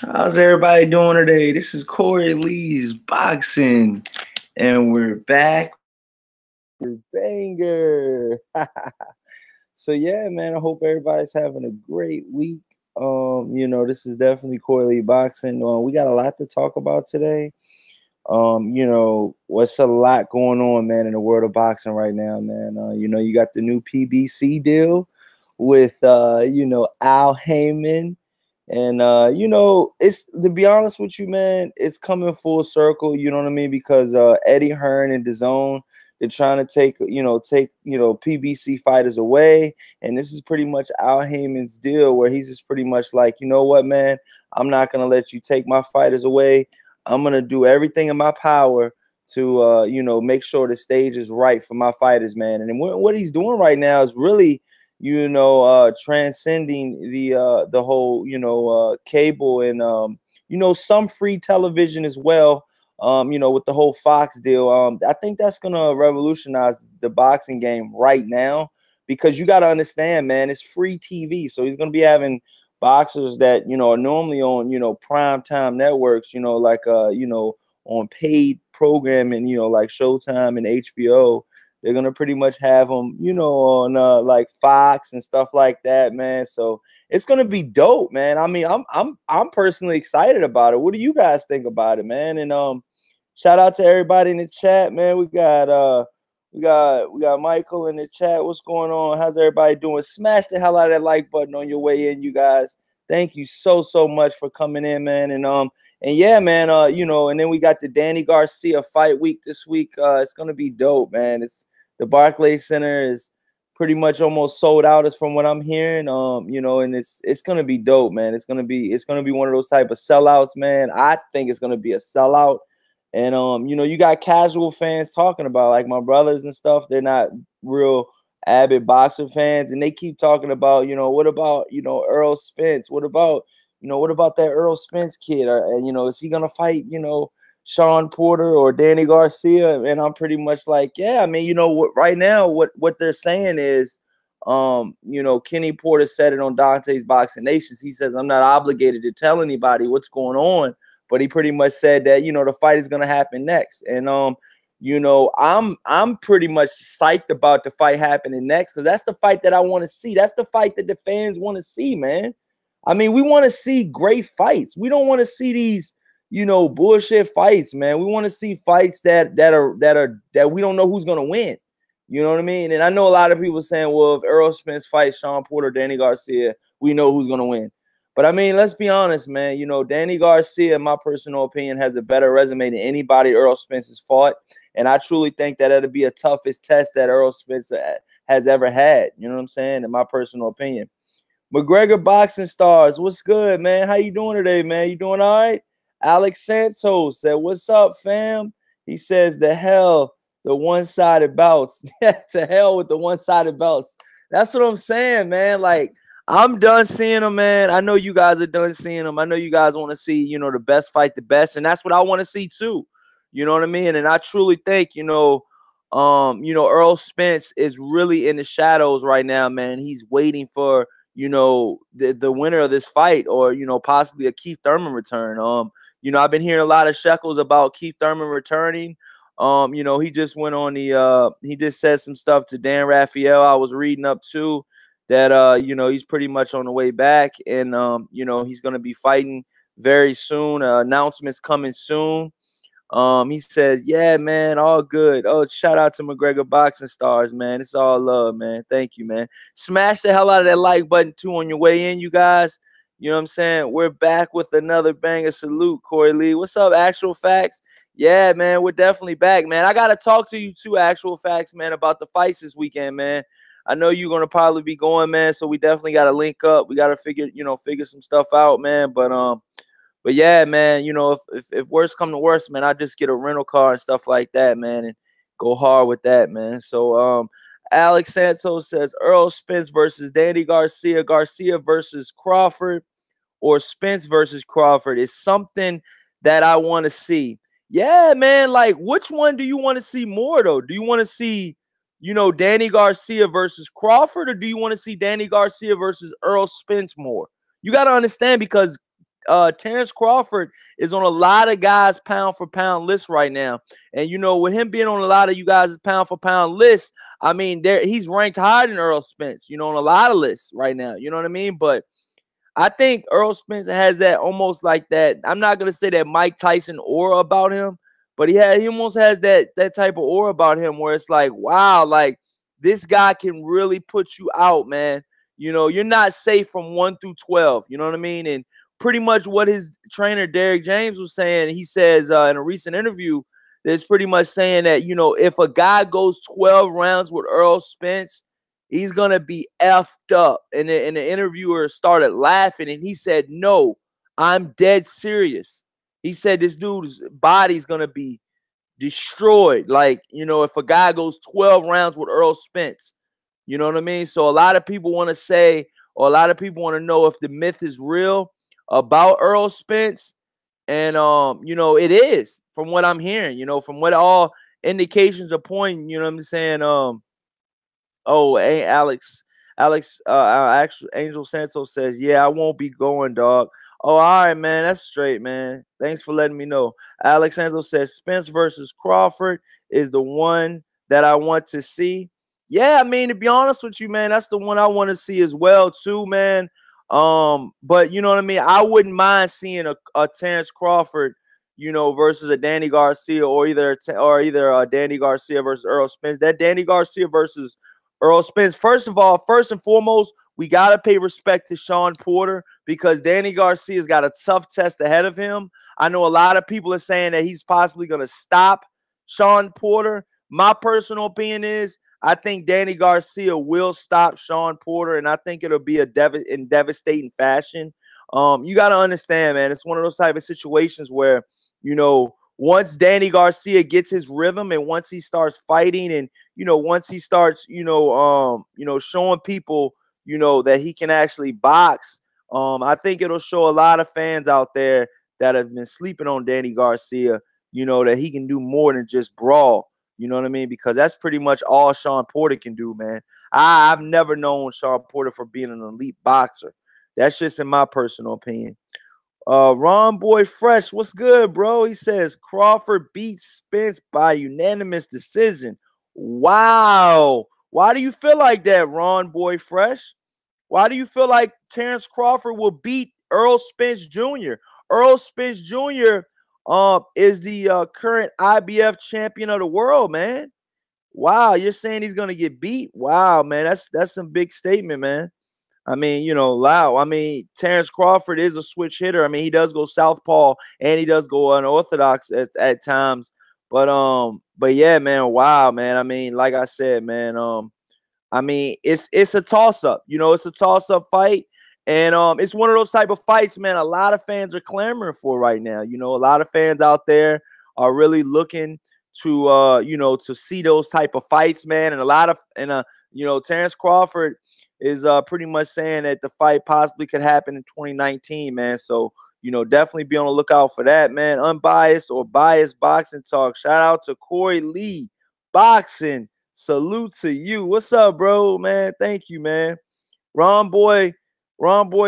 How's everybody doing today? This is Corey Lee's Boxing, and we're back with banger. So yeah, man, I hope everybody's having a great week. This is definitely Corey Lee Boxing. We got a lot to talk about today. What's a lot going on, man, in the world of boxing right now, man. You got the new PBC deal with Al Heyman. And it's to be honest with you, man, it's coming full circle, you know what I mean? Because Eddie Hearn and DAZN, they're trying to take PBC fighters away. And this is pretty much Al Heyman's deal where he's just pretty much like, you know what, man, I'm not gonna let you take my fighters away. I'm gonna do everything in my power to make sure the stage is right for my fighters, man. And what he's doing right now is really transcending the whole cable and some free television as well. With the whole Fox deal, I think that's gonna revolutionize the boxing game right now, because you got to understand, man, it's free TV, so he's gonna be having boxers that are normally on prime time networks, on paid programming, like Showtime and HBO. They're gonna pretty much have them, on like Fox and stuff like that, man. So it's gonna be dope, man. I mean, I'm personally excited about it. What do you guys think about it, man? And shout out to everybody in the chat, man. We got Michael in the chat. What's going on? How's everybody doing? Smash the hell out of that like button on your way in, you guys. Thank you so much for coming in, man. And yeah, man, and then we got the Danny Garcia fight week this week. It's gonna be dope, man. It's the Barclays Center is pretty much almost sold out, as from what I'm hearing. And it's gonna be dope, man. It's gonna be one of those type of sellouts, man. I think it's gonna be a sellout. And you got casual fans talking about, like my brothers and stuff. They're not real avid boxer fans, and they keep talking about, what about Earl Spence? What about that Earl Spence kid? And is he gonna fight Shawn Porter or Danny Garcia? And I'm pretty much like, yeah. I mean, what right now, what they're saying is, Kenny Porter said it on Dante's Boxing Nations. He says, I'm not obligated to tell anybody what's going on, but he pretty much said that the fight is gonna happen next. And I'm pretty much psyched about the fight happening next, because that's the fight that I want to see. That's the fight that the fans want to see, man. I mean, we want to see great fights. We don't want to see these bullshit fights, man. We want to see fights that we don't know who's gonna win. You know what I mean? And I know a lot of people saying, well, if Earl Spence fights Shawn Porter, Danny Garcia, we know who's gonna win. But I mean, let's be honest, man. Danny Garcia, in my personal opinion, has a better resume than anybody Earl Spence has fought. And I truly think that it'll be a toughest test that Earl Spence has ever had. You know what I'm saying? In my personal opinion. McGregor Boxing Stars, what's good, man? How you doing today, man? You doing all right? Alex Santos said, what's up, fam? He says, the one-sided bouts. To hell with the one-sided bouts. That's what I'm saying, man. Like, I'm done seeing them, man. I know you guys are done seeing them. I know you guys want to see, the best fight the best, and that's what I want to see too. You know what I mean? And I truly think, Earl Spence is really in the shadows right now, man. He's waiting for, the winner of this fight, or, possibly a Keith Thurman return. I've been hearing a lot of shekels about Keith Thurman returning. He just went on he just said some stuff to Dan Raphael. I was reading up too that he's pretty much on the way back, and he's gonna be fighting very soon. Announcements coming soon. He says, yeah, man, all good. Oh, shout out to McGregor Boxing Stars, man. It's all love, man. Thank you, man. Smash the hell out of that like button too on your way in, you guys. You know what I'm saying? We're back with another banger. Salute, Corey Lee. What's up, Actual Facts? Yeah, man, we're definitely back, man. I got to talk to you too, Actual Facts, man, about the fights this weekend, man. I know you're going to probably be going, man, so we definitely got to link up. We got to figure some stuff out, man. But yeah, man, if worse come to worse, man, I just get a rental car and stuff like that, man, and go hard with that, man. So Alex Santos says Earl Spence versus Danny Garcia, Garcia versus Crawford, or Spence versus Crawford is something that I want to see. Yeah, man, like, which one do you want to see more, though? Do you want to see, Danny Garcia versus Crawford, or do you want to see Danny Garcia versus Earl Spence more? You got to understand, because Terrence Crawford is on a lot of guys' pound for pound list right now. And, you know, with him being on a lot of you guys' pound for pound list, I mean, he's ranked higher than Errol Spence, you know, on a lot of lists right now. You know what I mean? But I think Errol Spence has that almost like that. I'm not going to say that Mike Tyson aura about him, but he almost has that type of aura about him where it's like, wow, like this guy can really put you out, man. You know, you're not safe from 1 through 12. You know what I mean? And pretty much what his trainer, Derrick James, was saying, he says in a recent interview, that's pretty much saying that, you know, if a guy goes 12 rounds with Errol Spence, he's going to be effed up. And the interviewer started laughing, and he said, no, I'm dead serious. He said this dude's body's going to be destroyed. Like, you know, if a guy goes 12 rounds with Errol Spence, you know what I mean? So a lot of people want to say, or a lot of people want to know if the myth is real about Errol Spence. And, you know, it is from what I'm hearing, you know, from what all indications are pointing, you know what I'm saying? Oh, hey, actually, Angel Santos says, yeah, I won't be going, dog. Oh, all right, man. That's straight, man. Thanks for letting me know. Alex Santos says, Spence versus Crawford is the one that I want to see. Yeah, I mean, to be honest with you, man, that's the one I want to see as well, too, man. But you know what I mean? I wouldn't mind seeing a Terrence Crawford, you know, versus a Danny Garcia, or either Danny Garcia versus Errol Spence. That Danny Garcia versus Errol Spence. First of all, first and foremost, we got to pay respect to Shawn Porter because Danny Garcia's got a tough test ahead of him. I know a lot of people are saying that he's possibly going to stop Shawn Porter. My personal opinion is I think Danny Garcia will stop Shawn Porter, and I think it'll be in devastating fashion. You got to understand, man, it's one of those type of situations where, you know, once Danny Garcia gets his rhythm and once he starts fighting and, you know, once he starts, showing people, you know, that he can actually box, I think it'll show a lot of fans out there that have been sleeping on Danny Garcia, you know, that he can do more than just brawl. You know what I mean? Because that's pretty much all Shawn Porter can do, man. I've never known Shawn Porter for being an elite boxer. That's just in my personal opinion. Ron Boy Fresh, what's good, bro? He says Crawford beats Spence by unanimous decision. Wow. Why do you feel like that, Ron Boy Fresh? Why do you feel like Terrence Crawford will beat Errol Spence Jr.? Errol Spence Jr. Is the current IBF champion of the world, man. Wow, you're saying he's gonna get beat? Wow, man, that's some big statement, man. I mean, you know, wow. I mean, Terrence Crawford is a switch hitter. I mean, he does go southpaw and he does go unorthodox at times. But yeah, man, wow, man. I mean, like I said, man, I mean, it's a toss-up. You know, it's a toss-up fight. And it's one of those type of fights, man, a lot of fans are clamoring for right now. You know, a lot of fans out there are really looking to to see those type of fights, man. And Terrence Crawford is pretty much saying that the fight possibly could happen in 2019, man. So, you know, definitely be on the lookout for that, man. Unbiased or biased boxing talk. Shout out to Corey Lee Boxing. Salute to you. What's up, bro, man? Thank you, man. Ron Boy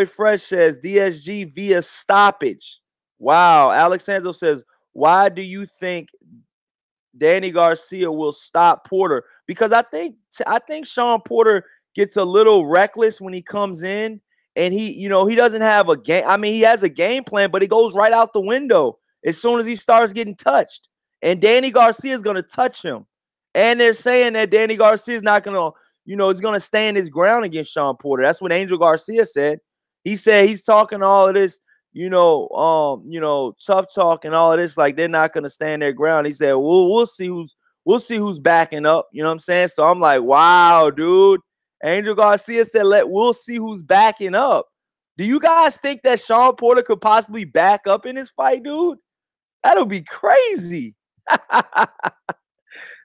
Fresh says DSG via stoppage. Wow. Alexander says, why do you think Danny Garcia will stop Porter? Because I think Shawn Porter gets a little reckless when he comes in, and he doesn't have a game. I mean, he has a game plan, but it goes right out the window as soon as he starts getting touched. And Danny Garcia is going to touch him. And they're saying that Danny Garcia is not going to, he's going to stand his ground against Shawn Porter. That's what Angel Garcia said. He said he's talking all of this, tough talk and all of this, like they're not going to stand their ground. He said, we'll see who's backing up. You know what I'm saying? So I'm like, wow, dude. Angel Garcia said, we'll see who's backing up. Do you guys think that Shawn Porter could possibly back up in this fight, dude? That'll be crazy.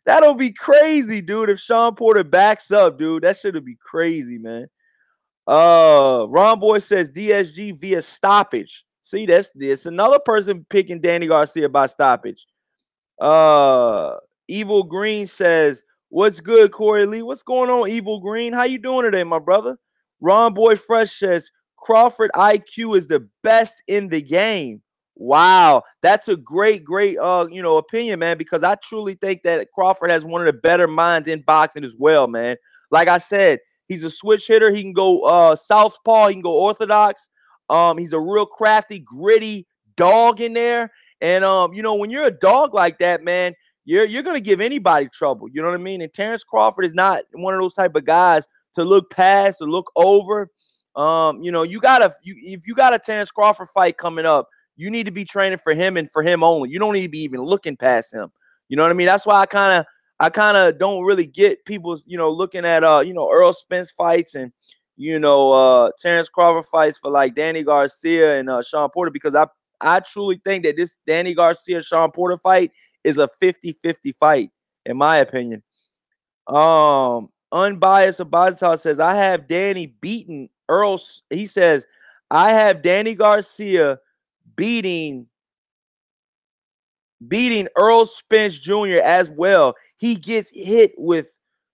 That'll be crazy, dude. If Shawn Porter backs up, dude, that should be crazy, man. Ron Boy says DSG via stoppage. See, it's another person picking Danny Garcia by stoppage. Evil Green says, what's good, Corey Lee? What's going on, Evil Green? How you doing today, my brother? Ron Boy Fresh says Crawford IQ is the best in the game. Wow, that's a great opinion, man, because I truly think that Crawford has one of the better minds in boxing as well, man. Like I said, he's a switch hitter. He can go southpaw, he can go orthodox. He's a real crafty, gritty dog in there. And when you're a dog like that, man, you're gonna give anybody trouble. You know what I mean? And Terrence Crawford is not one of those type of guys to look past or look over. If you got a Terrence Crawford fight coming up, you need to be training for him and for him only. You don't need to be even looking past him. You know what I mean? That's why I kind of don't really get people, looking at Earl Spence fights and Terrence Crawford fights for like Danny Garcia and Shawn Porter, because I truly think that this Danny Garcia Shawn Porter fight is a 50-50 fight, in my opinion. Unbiased Abatal says, I have Danny beaten Earl. He says, I have Danny Garcia beating Earl Spence Jr. as well. He gets hit with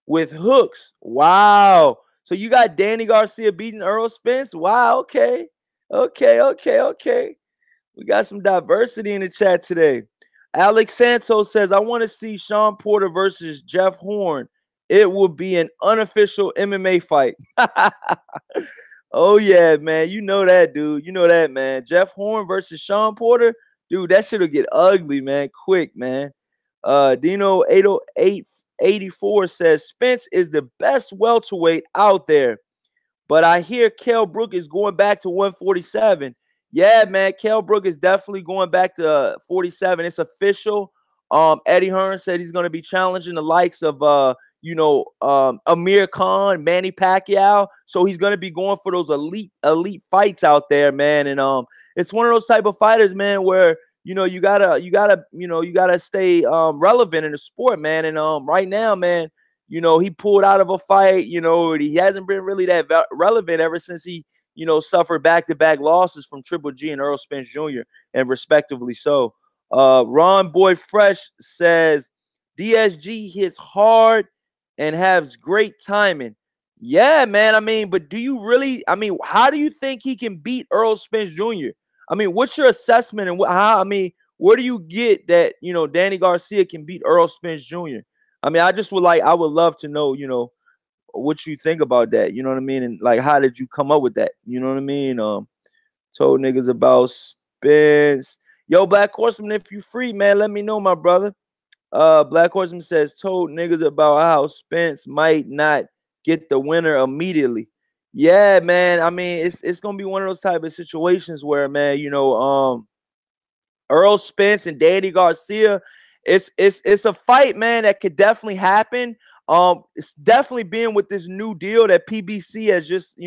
hooks. Wow. So you got Danny Garcia beating Earl Spence? Wow, okay. We got some diversity in the chat today. Alex Santos says, I want to see Shawn Porter versus Jeff Horn. It will be an unofficial MMA fight. Oh, yeah, man. You know that, dude. You know that, man. Jeff Horn versus Shawn Porter. Dude, that shit'll get ugly, man. Quick, man. Dino 80884 says, Spence is the best welterweight out there. But I hear Kell Brook is going back to 147. Yeah, man. Kell Brook is definitely going back to 47. It's official. Eddie Hearn said he's going to be challenging the likes of Amir Khan, Manny Pacquiao. So he's going to be going for those elite fights out there, man. And it's one of those type of fighters, man, where you gotta stay relevant in the sport, man. And right now, man, he pulled out of a fight. He hasn't been really that relevant ever since he suffered back-to-back losses from Triple G and Earl Spence Jr. and respectively so. Ron Boy Fresh says DSG hits hard and has great timing. Yeah, man. I mean, but do you really? I mean, how do you think he can beat Earl Spence Jr.? I mean, what's your assessment and where do you get that Danny Garcia can beat Earl Spence Jr.? I mean, I would love to know what you think about that. You know what I mean? And like, how did you come up with that? You know what I mean? Told niggas about Spence. Yo, Black Horseman, if you free, man, let me know, my brother. Black Horseman says, told niggas about how Spence might not get the winner immediately. Yeah, man. I mean, it's gonna be one of those type of situations where, man, Earl Spence and Danny Garcia, it's a fight, man, that could definitely happen. It's definitely being with this new deal that PBC has just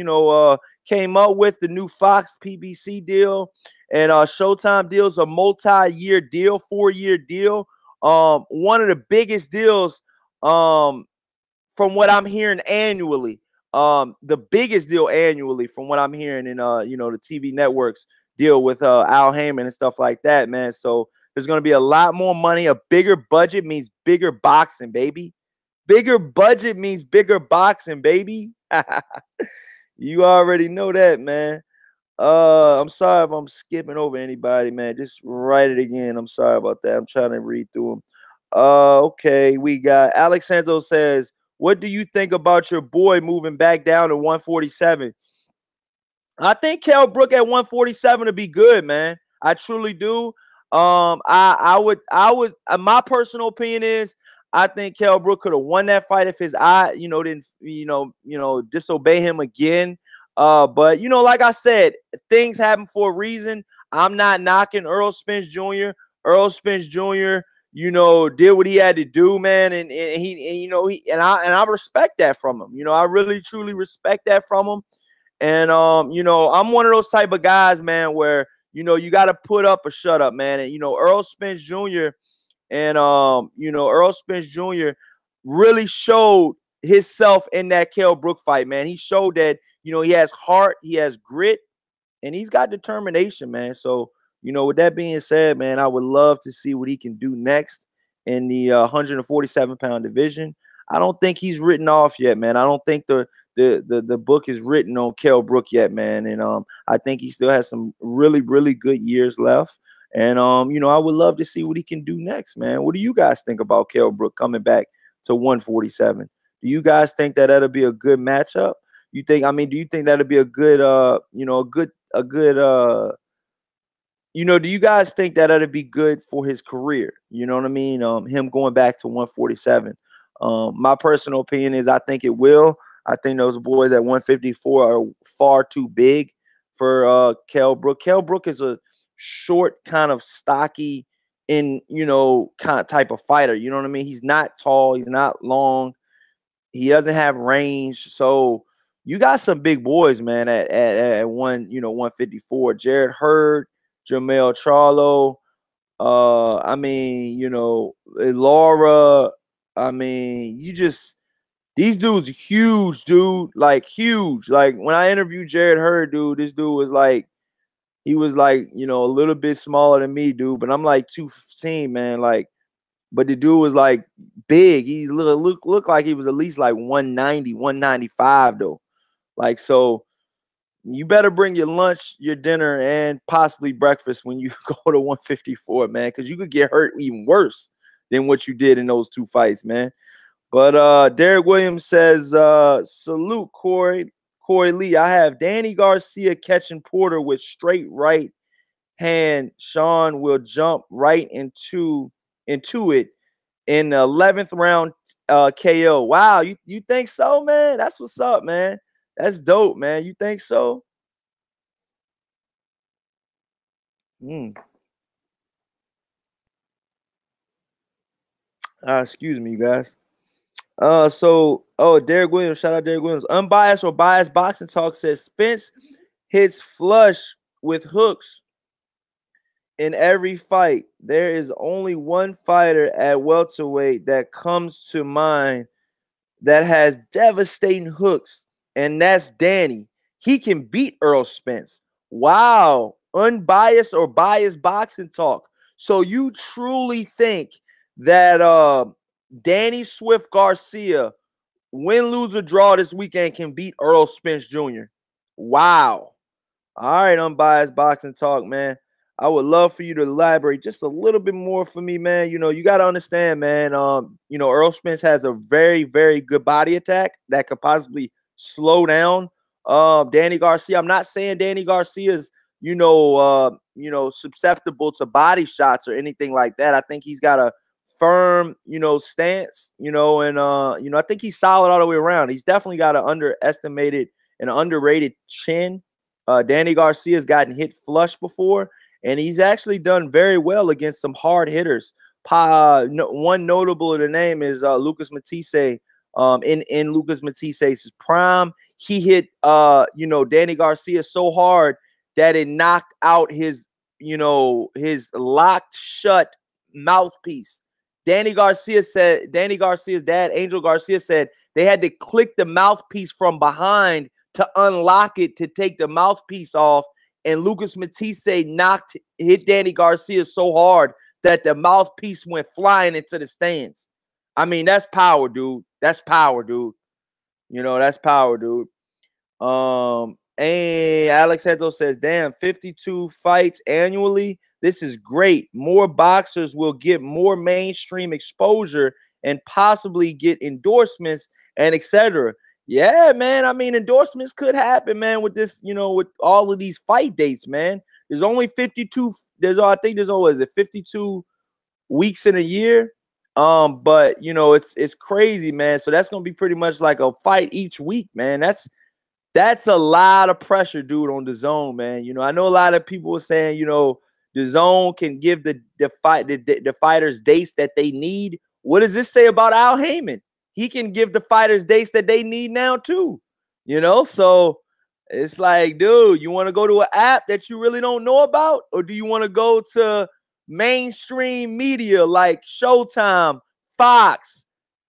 came up with, the new Fox PBC deal, and Showtime deals, a multi-year deal, 4-year deal. One of the biggest deals from what I'm hearing annually. The biggest deal annually from what I'm hearing in the TV networks deal with Al Heyman and stuff like that, man. So there's going to be a lot more money. A bigger budget means bigger boxing, baby. Bigger budget means bigger boxing, baby. You already know that, man. I'm sorry if I'm skipping over anybody, man. Just write it again. I'm sorry about that. I'm trying to read through them. Okay, we got Alex Santos says, what do you think about your boy moving back down to 147? I think Kell Brook at 147 would be good, man. I truly do. I would my personal opinion is I think Kell Brook could have won that fight if his eye, didn't disobey him again. But like I said, things happen for a reason. I'm not knocking Earl Spence Jr. Earl Spence Jr. Did what he had to do, man, and I respect that from him. I really truly respect that from him. And I'm one of those type of guys, man, where you got to put up or shut up, man. And Earl Spence Jr. and Earl Spence Jr. really showed himself in that Kell Brook fight, man. He showed that he has heart, he has grit, and he's got determination, man. So with that being said, man, I would love to see what he can do next in the 147-pound division. I don't think he's written off yet, man. I don't think the the book is written on Kell Brook yet, man. And I think he still has some really, really good years left. And you know, I would love to see what he can do next, man. What do you guys think about Kell Brook coming back to 147? Do you guys think that that'll be a good matchup? You think, I mean, do you think that'll be a good you know, a good you know, do you guys think that that'll be good for his career? You know what I mean? Him going back to 147. My personal opinion is I think it will. I think those boys at 154 are far too big for Kell Brook. Kell Brook is a short, kind of stocky, you know, kind of type of fighter. You know what I mean? He's not tall, he's not long, he doesn't have range. So you got some big boys, man, at 154. Jarrett Hurd, Jamel Charlo, I mean, you know, Laura. I mean, these dudes huge, dude. Like huge. Like when I interviewed Jarrett Hurd, dude, this dude was like, he was like, you know, a little bit smaller than me, dude. But I'm like 215, man. Like, but the dude was like big. He looked like he was at least like 190, 195, though. Like, so you better bring your lunch, your dinner, and possibly breakfast when you go to 154, man, because you could get hurt even worse than what you did in those two fights, man. But Derek Williams says, salute, Corey Lee. I have Danny Garcia catching Porter with straight right hand. Shawn will jump right into it in the 11th round KO. Wow, you think so, man? That's what's up, man. That's dope, man. You think so? Excuse me, you guys. Derek Williams, shout out Derek Williams. Unbiased or biased boxing talk says Spence hits flush with hooks in every fight. There is only one fighter at welterweight that comes to mind that has devastating hooks, and that's Danny. He can beat Earl Spence. Wow. Unbiased or biased boxing talk. So you truly think that Danny Swift Garcia, win, lose, or draw this weekend, can beat Earl Spence Jr.? Wow. All right, unbiased boxing talk, man. I would love for you to elaborate just a little bit more for me, man. You know, you got to understand, man. You know, Earl Spence has a very, very good body attack that could possibly slow down Danny Garcia. I'm not saying Danny Garcia is, you know, susceptible to body shots or anything like that. I think he's got a firm, you know, stance, you know, and you know, I think he's solid all the way around. He's definitely got an underestimated and underrated chin. Danny Garcia's gotten hit flush before, and he's actually done very well against some hard hitters. One notable of the name is Lucas Matisse. In Lucas Matisse's prime, he hit you know, Danny Garcia so hard that it knocked out his, you know, his locked shut mouthpiece. Danny Garcia's dad, Angel Garcia, said they had to click the mouthpiece from behind to unlock it to take the mouthpiece off. And Lucas Matisse hit Danny Garcia so hard that the mouthpiece went flying into the stands. I mean, that's power, dude. That's power, dude. You know, that's power, dude. And Alex Santos says, damn, 52 fights annually. This is great. More boxers will get more mainstream exposure and possibly get endorsements and etc. Yeah, man. I mean, endorsements could happen, man, with this, you know, with all of these fight dates, man. There's only 52. I think there's always 52 weeks in a year. But you know, it's crazy, man. So that's gonna be pretty much like a fight each week, man. That's a lot of pressure, dude, on the zone, man. You know, I know a lot of people are saying, you know, the zone can give the fighters dates that they need. What does this say about Al Heyman? He can give the fighters dates that they need now too. You know, so it's like, dude, you want to go to an app that you really don't know about, or do you want to go to mainstream media like Showtime, Fox,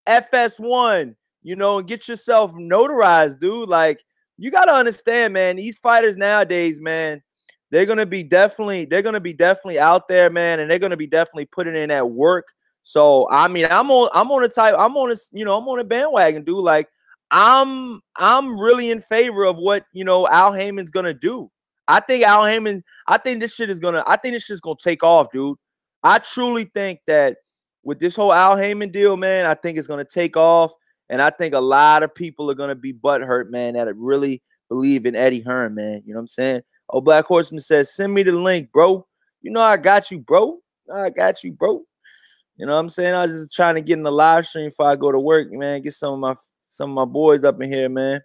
FS1, you know, and get yourself notarized, dude? Like, you got to understand, man, these fighters nowadays, man, they're going to be definitely out there, man, and they're going to be definitely putting in that work. So, I mean, I'm on a bandwagon, dude. Like, I'm really in favor of what Al Heyman's gonna do. I think this shit is gonna take off, dude. I truly think that with this whole Al Heyman deal, man, I think it's gonna take off, and I think a lot of people are gonna be butthurt, man, that really believe in Eddie Hearn, man. You know what I'm saying? Oh, Black Horseman says, send me the link, bro. You know I got you, bro. I got you, bro. You know what I'm saying? I was just trying to get in the live stream before I go to work, man. Get some of my boys up in here, man.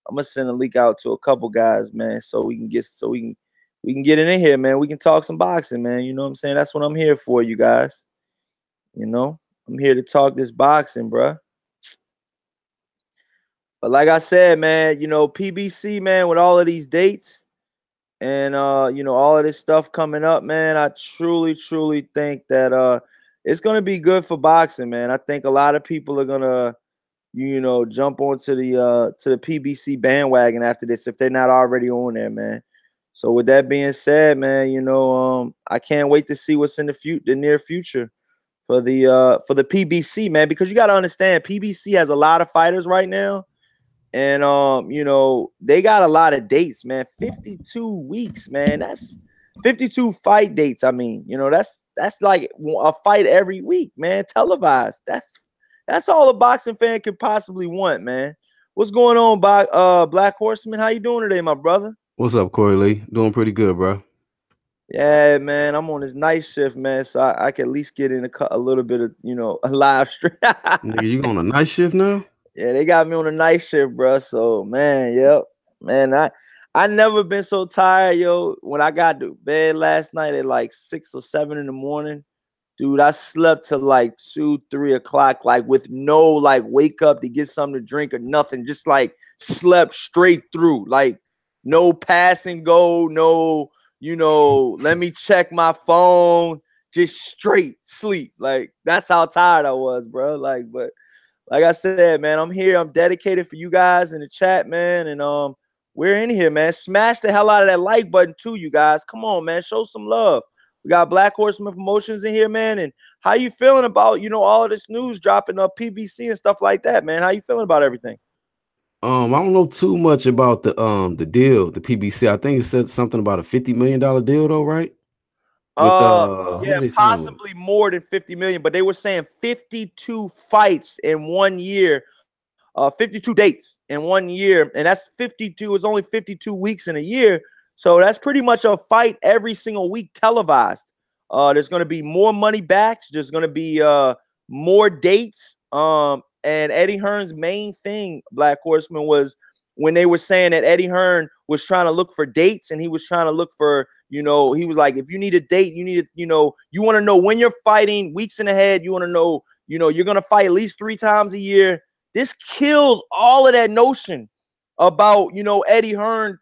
I'm gonna send a link out to a couple guys, man, so we can get it in here, man. We can talk some boxing, man. You know what I'm saying? That's what I'm here for, you guys. You know, I'm here to talk this boxing, bruh. But like I said, man, PBC, man, with all of these dates and all of this stuff coming up, man, I truly think that it's gonna be good for boxing, man. I think a lot of people are gonna jump onto the PBC bandwagon after this if they're not already on there, man. So with that being said, man, I can't wait to see what's in the near future for the PBC, man, because you got to understand PBC has a lot of fighters right now, and they got a lot of dates, man. 52 weeks, man. That's 52 fight dates. I mean, that's like a fight every week, man, televised. That's all a boxing fan could possibly want, man. What's going on, Black Horseman? How you doing today, my brother? What's up, Corey Lee? Doing pretty good, bro. Yeah, man. I'm on this night shift, man, so I can at least get in a little bit of, a live stream. Nigga, you on a night shift now? Yeah, they got me on a night shift, bro. So, man, yep. Man, I never been so tired, yo. When I got to bed last night at like 6 or 7 in the morning, dude, I slept till like 2, 3 o'clock, like with no like wake up to get something to drink or nothing. Just like slept straight through, like no pass and go, no, let me check my phone, just straight sleep. Like that's how tired I was, bro. But like I said, man, I'm here. I'm dedicated for you guys in the chat, man, and we're in here, man. Smash the hell out of that like button too, you guys. Come on, man, show some love. We got Black Horseman Promotions in here, man. And how you feeling about, all of this news dropping up PBC and stuff like that, man? How you feeling about everything? I don't know too much about the deal, the PBC. I think it said something about a $50 million deal though, right? With yeah, possibly more than 50 million, but they were saying 52 fights in 1 year, 52 dates in 1 year, and that's 52. It's only 52 weeks in a year. So that's pretty much a fight every single week televised. There's going to be more money backed. There's going to be more dates. And Eddie Hearn's main thing, Black Horseman, was when they were saying that Eddie Hearn was trying to look for dates, and he was trying to look for, he was like, if you need a date, you need, you want to know when you're fighting weeks in ahead. You want to know, you're going to fight at least 3 times a year. This kills all of that notion about, Eddie Hearn,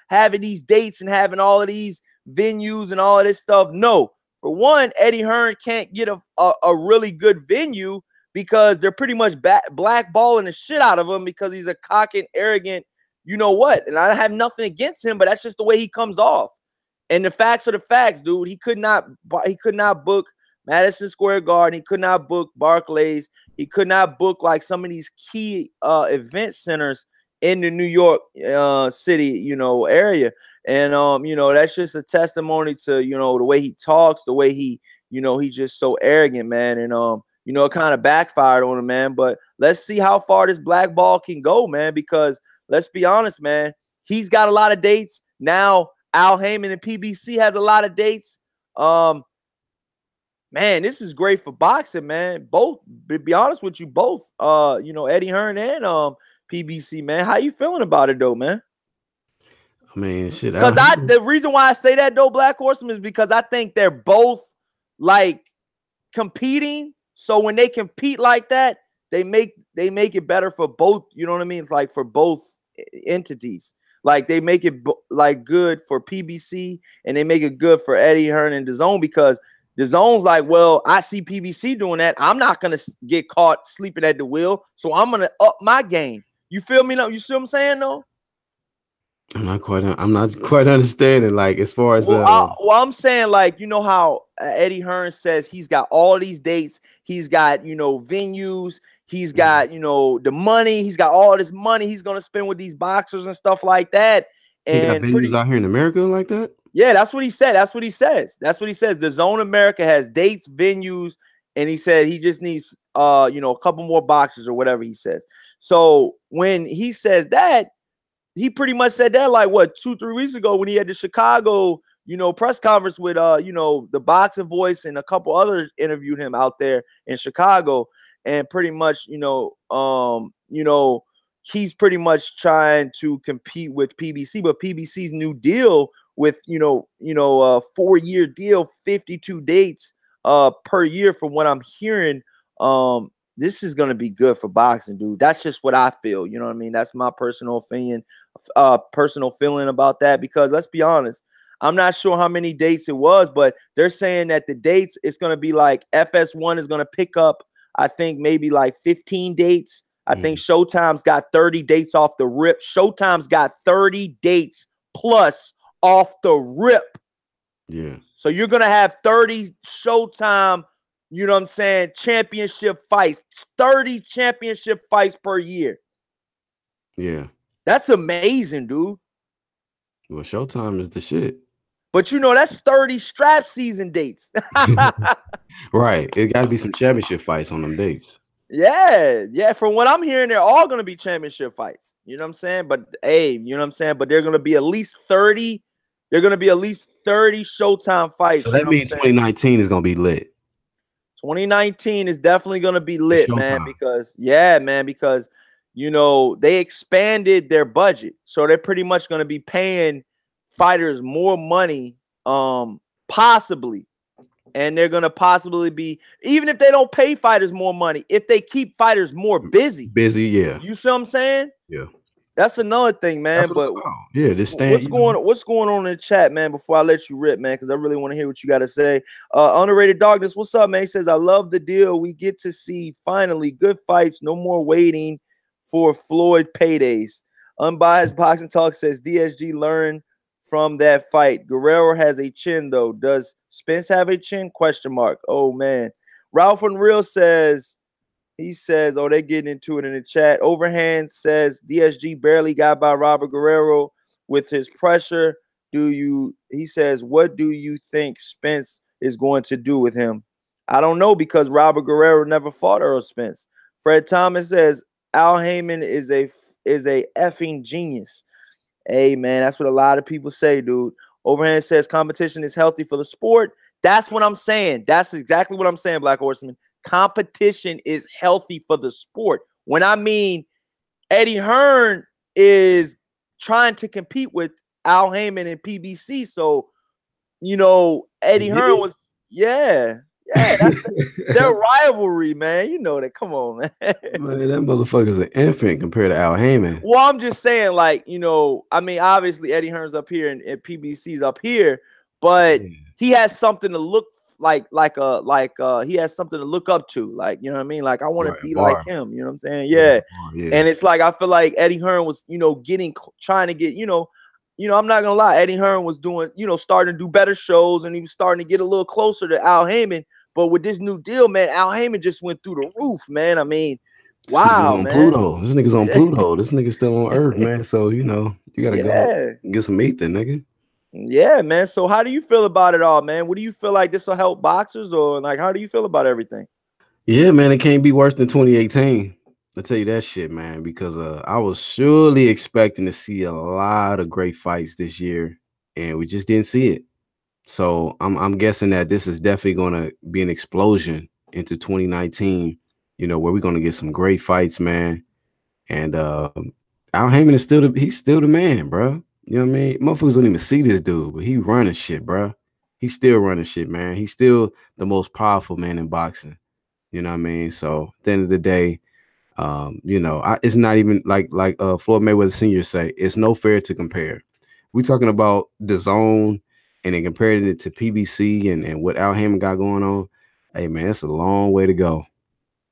having these dates and having all of these venues and all of this stuff. No, for one, Eddie Hearn can't get a really good venue because they're pretty much blackballing the shit out of him because he's a cocky and arrogant, and I have nothing against him, but that's just the way he comes off. And the facts are the facts, dude. He could not book Madison Square Garden. He could not book Barclays. He could not book like some of these key event centers in the New York City, area. And, that's just a testimony to, the way he talks, the way he, he's just so arrogant, man. And, it kind of backfired on him, man. But let's see how far this black ball can go, man, because let's be honest, man, he's got a lot of dates. Now, Al Heyman and PBC has a lot of dates. Man, this is great for boxing, man. Both, to be honest with you, both, Eddie Hearn and PBC, man. How you feeling about it though, man? I mean, shit. Because the reason why I say that though, Black Horseman, is because I think they're both like competing. So when they compete like that, they make it better for both. You know what I mean? It's like for both entities. Like they make it like good for PBC and they make it good for Eddie Hearn and DAZN, because DAZN's like, well, I see PBC doing that. I'm not gonna get caught sleeping at the wheel, so I'm gonna up my game. You feel me? No, you see what I'm saying though? I'm not quite understanding. Like as far as I'm saying, like, how Eddie Hearn says he's got all these dates, he's got venues, He's got, you know, the money. He's got all this money he's gonna spend with these boxers and stuff like that. He got And venues out here in America like that? yeah, that's what he said. That's what he says. That's what he says. The Zone America has dates, venues, and he said he just needs you know, a couple more boxers or whatever he says. So when he says that, he pretty much said that like what 2-3 weeks ago when he had the Chicago, you know, press conference with you know, the Boxing Voice and a couple others interviewed him out there in Chicago, and pretty much, you know, he's pretty much trying to compete with PBC, but PBC's new deal with, you know, a 4-year deal, 52 dates per year from what I'm hearing. This is gonna be good for boxing, dude. That's just what I feel. You know what I mean? That's my personal opinion, personal feeling about that. Because let's be honest, I'm not sure how many dates it was, but they're saying that the dates it's gonna be like FS1 is gonna pick up, I think maybe like 15 dates. I think Showtime's got 30 dates off the rip. Showtime's got 30 dates plus off the rip. Yeah. So you're gonna have 30 Showtime, you know what I'm saying, championship fights, 30 championship fights per year. Yeah. That's amazing, dude. Well, Showtime is the shit. But you know, that's 30 strap season dates. Right. It got to be some championship fights on them dates. Yeah. Yeah. From what I'm hearing, they're all going to be championship fights. You know what I'm saying? But hey, you know what I'm saying? But they're going to be at least 30. They're going to be at least 30 Showtime fights. So that means 2019 is going to be lit. 2019 is definitely going to be lit, man, because because you know, they expanded their budget. So they're pretty much going to be paying fighters more money, possibly. And they're going to possibly be, even if they don't pay fighters more money, if they keep fighters more busy. Yeah. You see what I'm saying? Yeah. That's another thing, man. But yeah, this what's going on in the chat, man, before I let you rip, man, because I really want to hear what you got to say. Underrated Darkness, what's up, man? He says, I love the deal. We get to see finally good fights. No more waiting for Floyd paydays. Unbiased Boxing Talk says DSG learned from that fight. Guerrero has a chin, though. Does Spence have a chin? Question mark. Oh, man. Ralph Unreal says, he says, oh, they're getting into it in the chat. Overhand says DSG barely got by Robert Guerrero with his pressure. He says, what do you think Spence is going to do with him? I don't know, because Robert Guerrero never fought Earl Spence. Fred Thomas says Al Heyman is a effing genius. Hey, man, that's what a lot of people say, dude. Overhand says competition is healthy for the sport. That's what I'm saying. That's exactly what I'm saying, Black Horseman. Competition is healthy for the sport. When I mean Eddie Hearn is trying to compete with Al Heyman and PBC, so you know Eddie Hearn was that's their rivalry, man. You know that. Come on, man. Man, that motherfucker's an infant compared to Al Heyman. Well, I'm just saying, like, you know, I mean, obviously Eddie Hearn's up here and PBC's up here, but he has something to look like he has something to look up to, like, you know what I mean, like I want to be like him, you know what I'm saying? Yeah. And it's like I feel like Eddie Hearn was, you know, trying to get, you know, I'm not gonna lie, Eddie Hearn was doing, you know, starting to do better shows, and he was starting to get a little closer to Al Heyman. But with this new deal, man, Al Heyman just went through the roof, man. I mean, wow, man. Pluto. This nigga's on Pluto. This nigga's still on Earth, man. So you know, you gotta go get some Ethan, nigga. Yeah, man. So how do you feel about it all, man? What do you feel like this will help boxers, or like how do you feel about everything? Yeah, man, it can't be worse than 2018. I'll tell you that shit, man, because I was surely expecting to see a lot of great fights this year, and we just didn't see it. So I'm guessing that this is definitely going to be an explosion into 2019, you know, where we're going to get some great fights, man. And Al Heyman is he's still the man, bro. You know what I mean? Motherfuckers don't even see this dude, but he running shit, bro. He's still running shit, man. He's still the most powerful man in boxing. You know what I mean? So at the end of the day, you know, it's not even like Floyd Mayweather Sr. say, it's no fair to compare. We're talking about the zone and then comparing it to PBC and what Al Heyman got going on. Hey, man, it's a long way to go.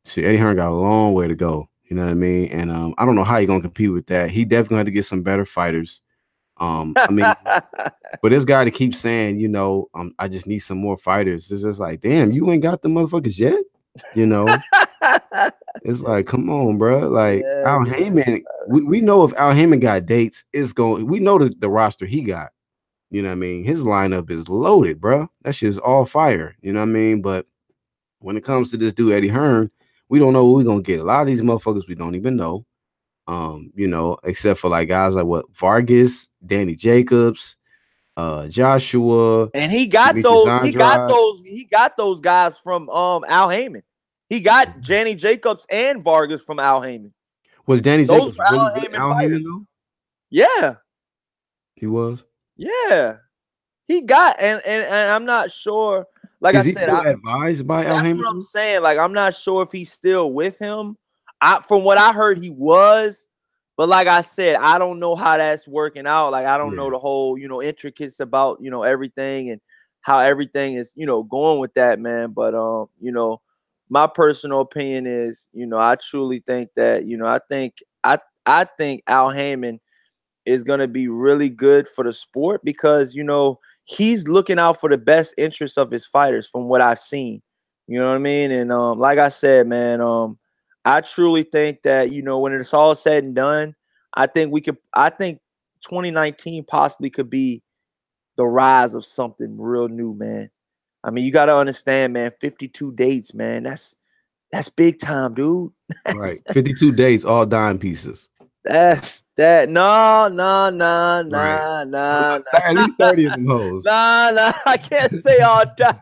Shit, Eddie Hearn got a long way to go. You know what I mean? And I don't know how you're going to compete with that. He definitely had to get some better fighters. I mean, but this guy to keep saying, you know, I just need some more fighters. It's just like, damn, you ain't got the motherfuckers yet, you know? It's like, come on, bro. Like Yeah, Al man. Heyman, we know if Al Heyman got dates, it's going. We know the roster he got. You know what I mean? His lineup is loaded, bro. That shit's all fire. You know what I mean? But when it comes to this dude Eddie Hearn, we don't know what we're gonna get. A lot of these motherfuckers we don't even know. You know, except for like guys like what Vargas, Danny Jacobs, Joshua, And he got Demetrius those, Andrade. he got those guys from Al Heyman. He got Danny Jacobs and Vargas from Al Heyman. Was Danny Those Jacobs were really Al with Heyman Al Heyman fighters. though? Yeah, He was. yeah. He got and I'm not sure. Like I Is he said, still advised by Al that's what Heyman I'm though? saying. Like, I'm not sure if he's still with him. From what I heard, he was. But like I said, I don't know how that's working out. Like, I don't know Yeah. the whole, intricacies about, everything and how everything is, going with that, man. But my personal opinion is, I truly think that, I think Al Heyman is going to be really good for the sport because, he's looking out for the best interests of his fighters from what I've seen. You know what I mean? And like I said, man, I truly think that, when it's all said and done, I think 2019 possibly could be the rise of something real new, man. I mean, you got to understand, man, 52 dates, man. That's big time, dude. Right. 52 days, all dime pieces. That's that. No, no, no, Right. no, no, At least 30 of them hoes. no, no. I can't say all time.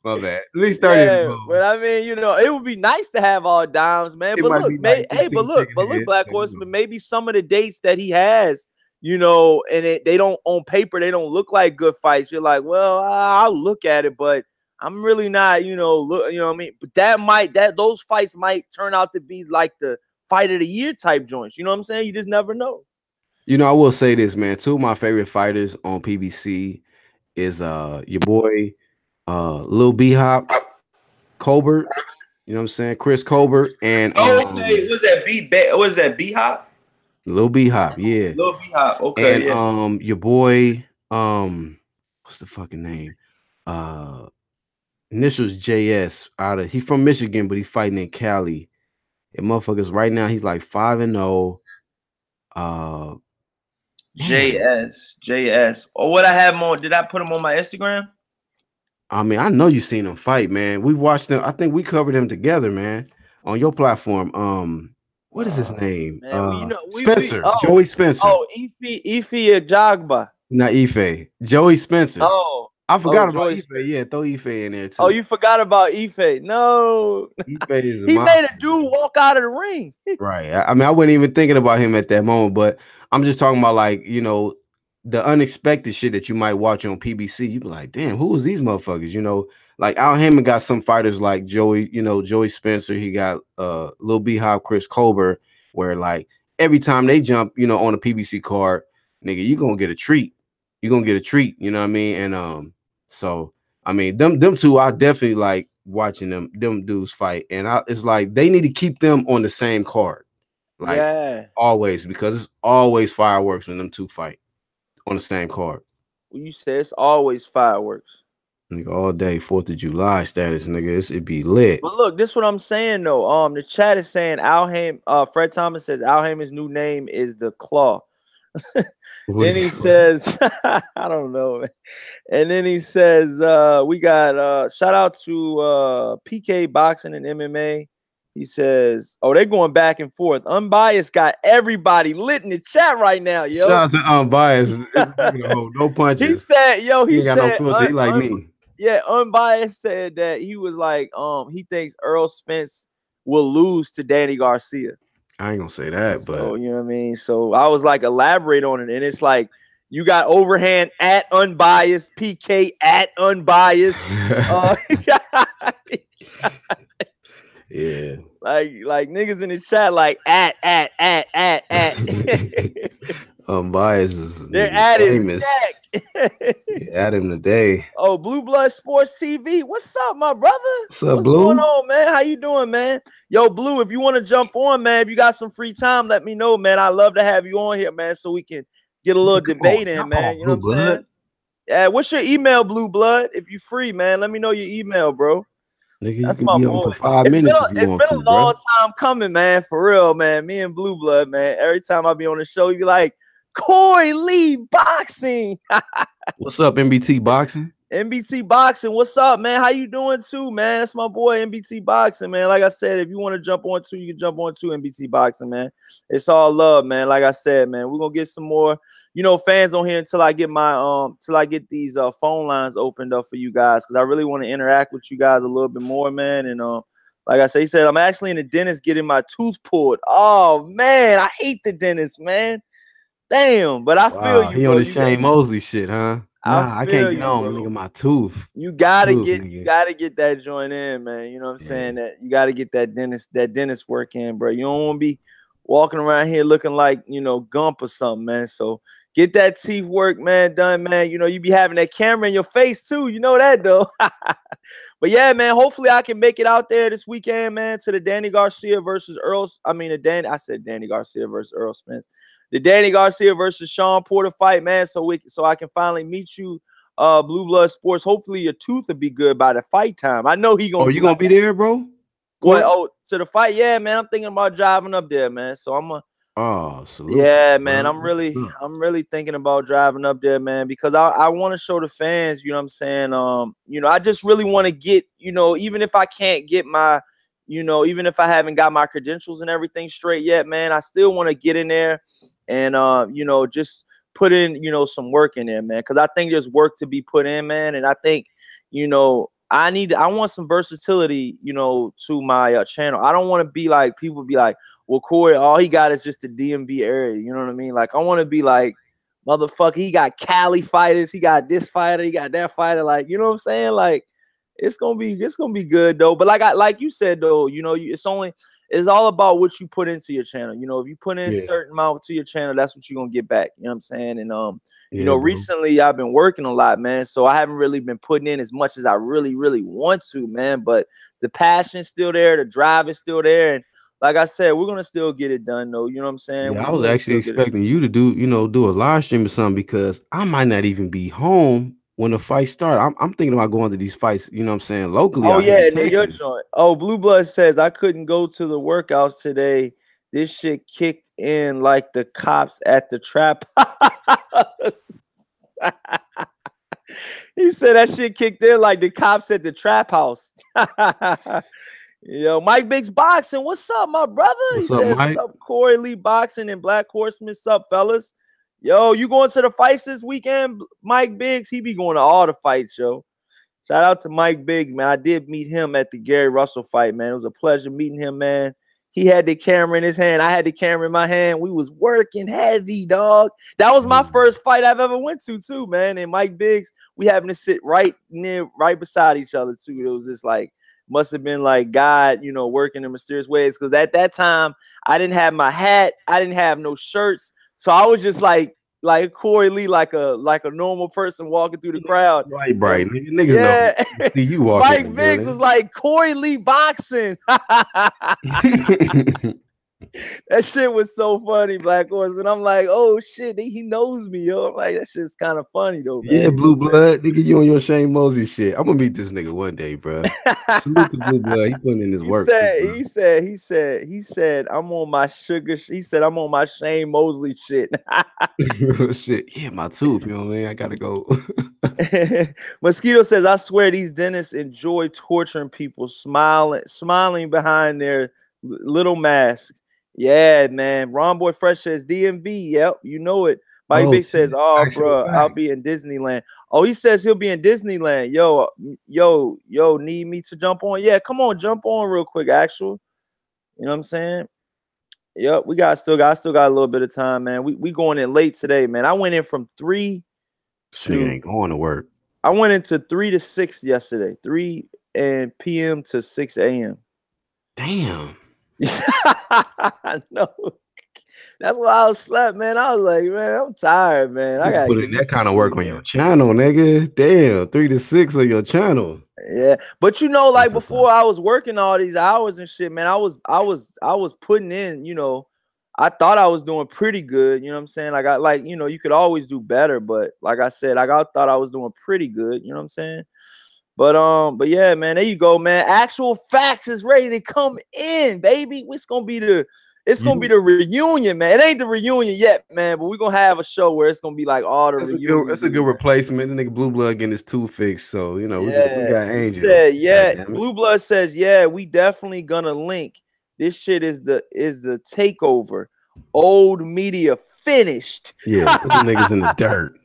My bad. At least 30 of them Yeah, hoes. but I mean, it would be nice to have all dimes, man. It But might look, be like hey, 15 chicken but look, heads. Black Horseman, maybe some of the dates that he has, and they don't on paper, they don't look like good fights. You're like, well, I'll look at it, but I'm really not, look, what I mean. But those fights might turn out to be like the fight of the year type joints. You know what I'm saying? You just never know. You know, I will say this, man. Two of my favorite fighters on PBC is your boy Lil B Hop Colbert. You know what I'm saying? Chris Colbert and Okay, was that B Hop? Lil B Hop, yeah. Lil B Hop. Okay, And yeah. your boy, what's the fucking name? Initials JS he's from Michigan, but he's fighting in Cali. And motherfuckers right now, he's like 5-0. Damn. JS. Or what I have him on? Did I put him on my Instagram? I mean, I know you seen him fight, man. We've watched him. I think we covered him together, man, on your platform. What is his name? Man, Spencer, Joey Spencer. Oh, Ife Jagba. Not Ife. Joey Spencer. Oh, I forgot about Joey Ife. Spencer. Yeah, throw Ife in there too. Oh, you forgot about Ife. No. Ife is He made a dude walk out of the ring. Right. I mean, I wasn't even thinking about him at that moment, but I'm just talking about like, the unexpected shit that you might watch on PBC. You be like, damn, who is these motherfuckers? Like Al Heyman got some fighters like Joey, Joey Spencer. He got Lil B Hop, Chris Colbert, where like every time they jump, on a PBC card, nigga, you gonna get a treat. You're gonna get a treat, you know what I mean? And so I mean, them two, I definitely like watching them dudes fight, and it's like they need to keep them on the same card, like always, because it's always fireworks when them two fight on the same card. Well, you said it's always fireworks. Nigga, all day 4th of July status, nigga. It be lit. But look, this is what I'm saying though. The chat is saying Al Heyman. Fred Thomas says Al Heyman's new name is the Claw. Then he says, I don't know, man. And then he says, we got shout out to PK Boxing and MMA. He says, oh, they're going back and forth. Unbiased got everybody lit in the chat right now, yo. Shout out to Unbiased. No punches. He said, he said, got no filter. He like me. Yeah, Unbiased said that he was like, he thinks Earl Spence will lose to Danny Garcia. I ain't gonna say that, so, you know what I mean? So I was like, elaborate on it. And it's like, you got Overhand at Unbiased, PK at Unbiased. Yeah. Like niggas in the chat, like at. Unbiased is they're at famous. His neck. At him today. Oh, Blue Blood Sports TV. What's up, my brother? What's up, What's Blue? going on, man? How you doing, man? Yo, Blue, if you want to jump on, man, if you got some free time, let me know, man. I'd love to have you on here, man, so we can get a little debate in, man. You know what I'm saying? Yeah, what's your email, Blue Blood? If you free, man, let me know your email, bro. Nigga, you That's can my be on boy. for 5 minutes if you It's want been to, a long bro. time coming, man. For real, man. Me and Blue Blood, man. Every time I be on the show, you be like, Corey Lee Boxing. What's up, MBT Boxing? NBT Boxing, what's up, man? How you doing too, man? That's my boy NBT Boxing, man. Like I said, if you want to jump on too, you can jump on too, NBT Boxing, man. It's all love, man. Like I said, man, we're gonna get some more, fans on here until I get these phone lines opened up for you guys, because I really want to interact with you guys a little bit more, man. And like I said, he said, I'm actually in the dentist getting my tooth pulled. Oh man, I hate the dentist, man. Damn, but I feel Wow, you, he on bro. the Shane Mosley shit, huh? I Nah, I can't feel get you, on, bro. nigga. My tooth. You My gotta tooth, get nigga. that joint in, man. You know what I'm saying? Yeah. That you gotta get that dentist work in, bro. You don't want to be walking around here looking like Gump or something, man. So get that teeth work, man, done, man. You be having that camera in your face too. You know that though. But yeah, man. Hopefully I can make it out there this weekend, man, to the Danny Garcia versus Earl. I said Danny Garcia versus Earl Spence. The Danny Garcia versus Shawn Porter fight, man. So I can finally meet you. Blue Blood Sports. Hopefully your tooth will be good by the fight time. I know he gonna Oh, be you gonna like, be there, bro? what? Court? Oh, to the fight? Yeah, man. I'm thinking about driving up there, man. So Oh, salute to yeah, you, man. bro. I'm That's really, what's up. I'm really thinking about driving up there, man, because I want to show the fans. You know what I'm saying? I just really want to get, even if I can't get my, even if I haven't got my credentials and everything straight yet, man, I still want to get in there and just put in, some work in there, man, because I think there's work to be put in, man, and I think, I want some versatility, to my channel. I don't want to be like people be like, well, Corey, all he got is just the DMV area. You know what I mean? Like, I want to be like, motherfucker, he got Cali fighters, he got this fighter, he got that fighter. Like, you know what I'm saying? Like, it's gonna be good though. But like you said though, it's all about what you put into your channel. If you put in a Yeah. certain amount to your channel, that's what you're gonna get back. You know what I'm saying? And Yeah, bro. recently I've been working a lot, man. So I haven't really been putting in as much as I really, really want to, man. But the passion's still there, the drive is still there, and like I said, we're gonna still get it done, though. You know what I'm saying? Yeah, I We're was gonna actually still get it. expecting you to do a live stream or something, because I might not even be home when the fight start. I'm thinking about going to these fights, you know what I'm saying, locally Oh out here in yeah, near your Texas. joint. Oh, Blue Blood says I couldn't go to the workouts today. This shit kicked in like the cops at the trap. He said that shit kicked in like the cops at the trap house. Yo, Mike Biggs Boxing, what's up, my brother? He What's up, says, Mike? sup, Corey Lee Boxing and Black Horseman, sup, fellas? Yo, you going to the fights this weekend, Mike Biggs? He be going to all the fights, yo. Shout out to Mike Biggs, man. I did meet him at the Gary Russell fight, man. It was a pleasure meeting him, man. He had the camera in his hand. I had the camera in my hand. We was working heavy, dog. That was my first fight I've ever went to, too, man. And Mike Biggs, we happened to sit right beside each other, too. It was just like, must have been like God, working in mysterious ways. Because at that time, I didn't have my hat. I didn't have no shirts. So I was just like Corey Lee, like a normal person walking through the crowd. Right, And niggas yeah, know. See you walking in Mike the Biggs was building. like Corey Lee Boxing. That shit was so funny, Black Horse. And I'm like, oh shit, he knows me, yo. I'm like, that shit's kind of funny though, man. Yeah, You know Blue what I'm saying? Blood, nigga, you on your Shane Mosley shit. I'm gonna meet this nigga one day, bro. Salute to Blue Blood. He putting in his work too, bro. He said, I'm on my sugar. He said, I'm on my Shane Mosley shit. Shit, yeah, my tooth. You know what I mean? I gotta go. Mosquito says, I swear these dentists enjoy torturing people, smiling behind their little mask. Yeah, man. Ron Boy Fresh says DMV. Yep, you know it. Mike Big says, Shit. oh, Actual bro, I'll fact. be in Disneyland. Oh, he says he'll be in Disneyland. Yo, need me to jump on? Yeah, come on, jump on real quick, actual. You know what I'm saying? Yep, I still got a little bit of time, man. We going in late today, man. I went in from 3 Nigga ain't going to work. I went into 3 to 6 yesterday, 3 p.m. to 6 a.m. Damn. No, that's why I was slept, man. I was like, man, I'm tired, man. I gotta put get in me that some kind of work sleep, on man. your channel, nigga. Damn, 3 to 6 on your channel. Yeah, but like That's before I was working all these hours and shit, man, I was putting in, I thought I was doing pretty good, you know what I'm saying? Like you could always do better, but like I said, thought I was doing pretty good, you know what I'm saying? But yeah, man, there you go, man. Actual Facts is ready to come in, baby. It's gonna be the reunion, man. It ain't the reunion yet, man, but we're gonna have a show where it's gonna be like all the reunions. That's a good replacement. The nigga Blue Blood getting his tooth fixed, so you know we got Angel. Said, yeah, Blue Blood says, yeah, we definitely gonna link. This shit is the takeover. Old media finished. Yeah, put the niggas in the dirt.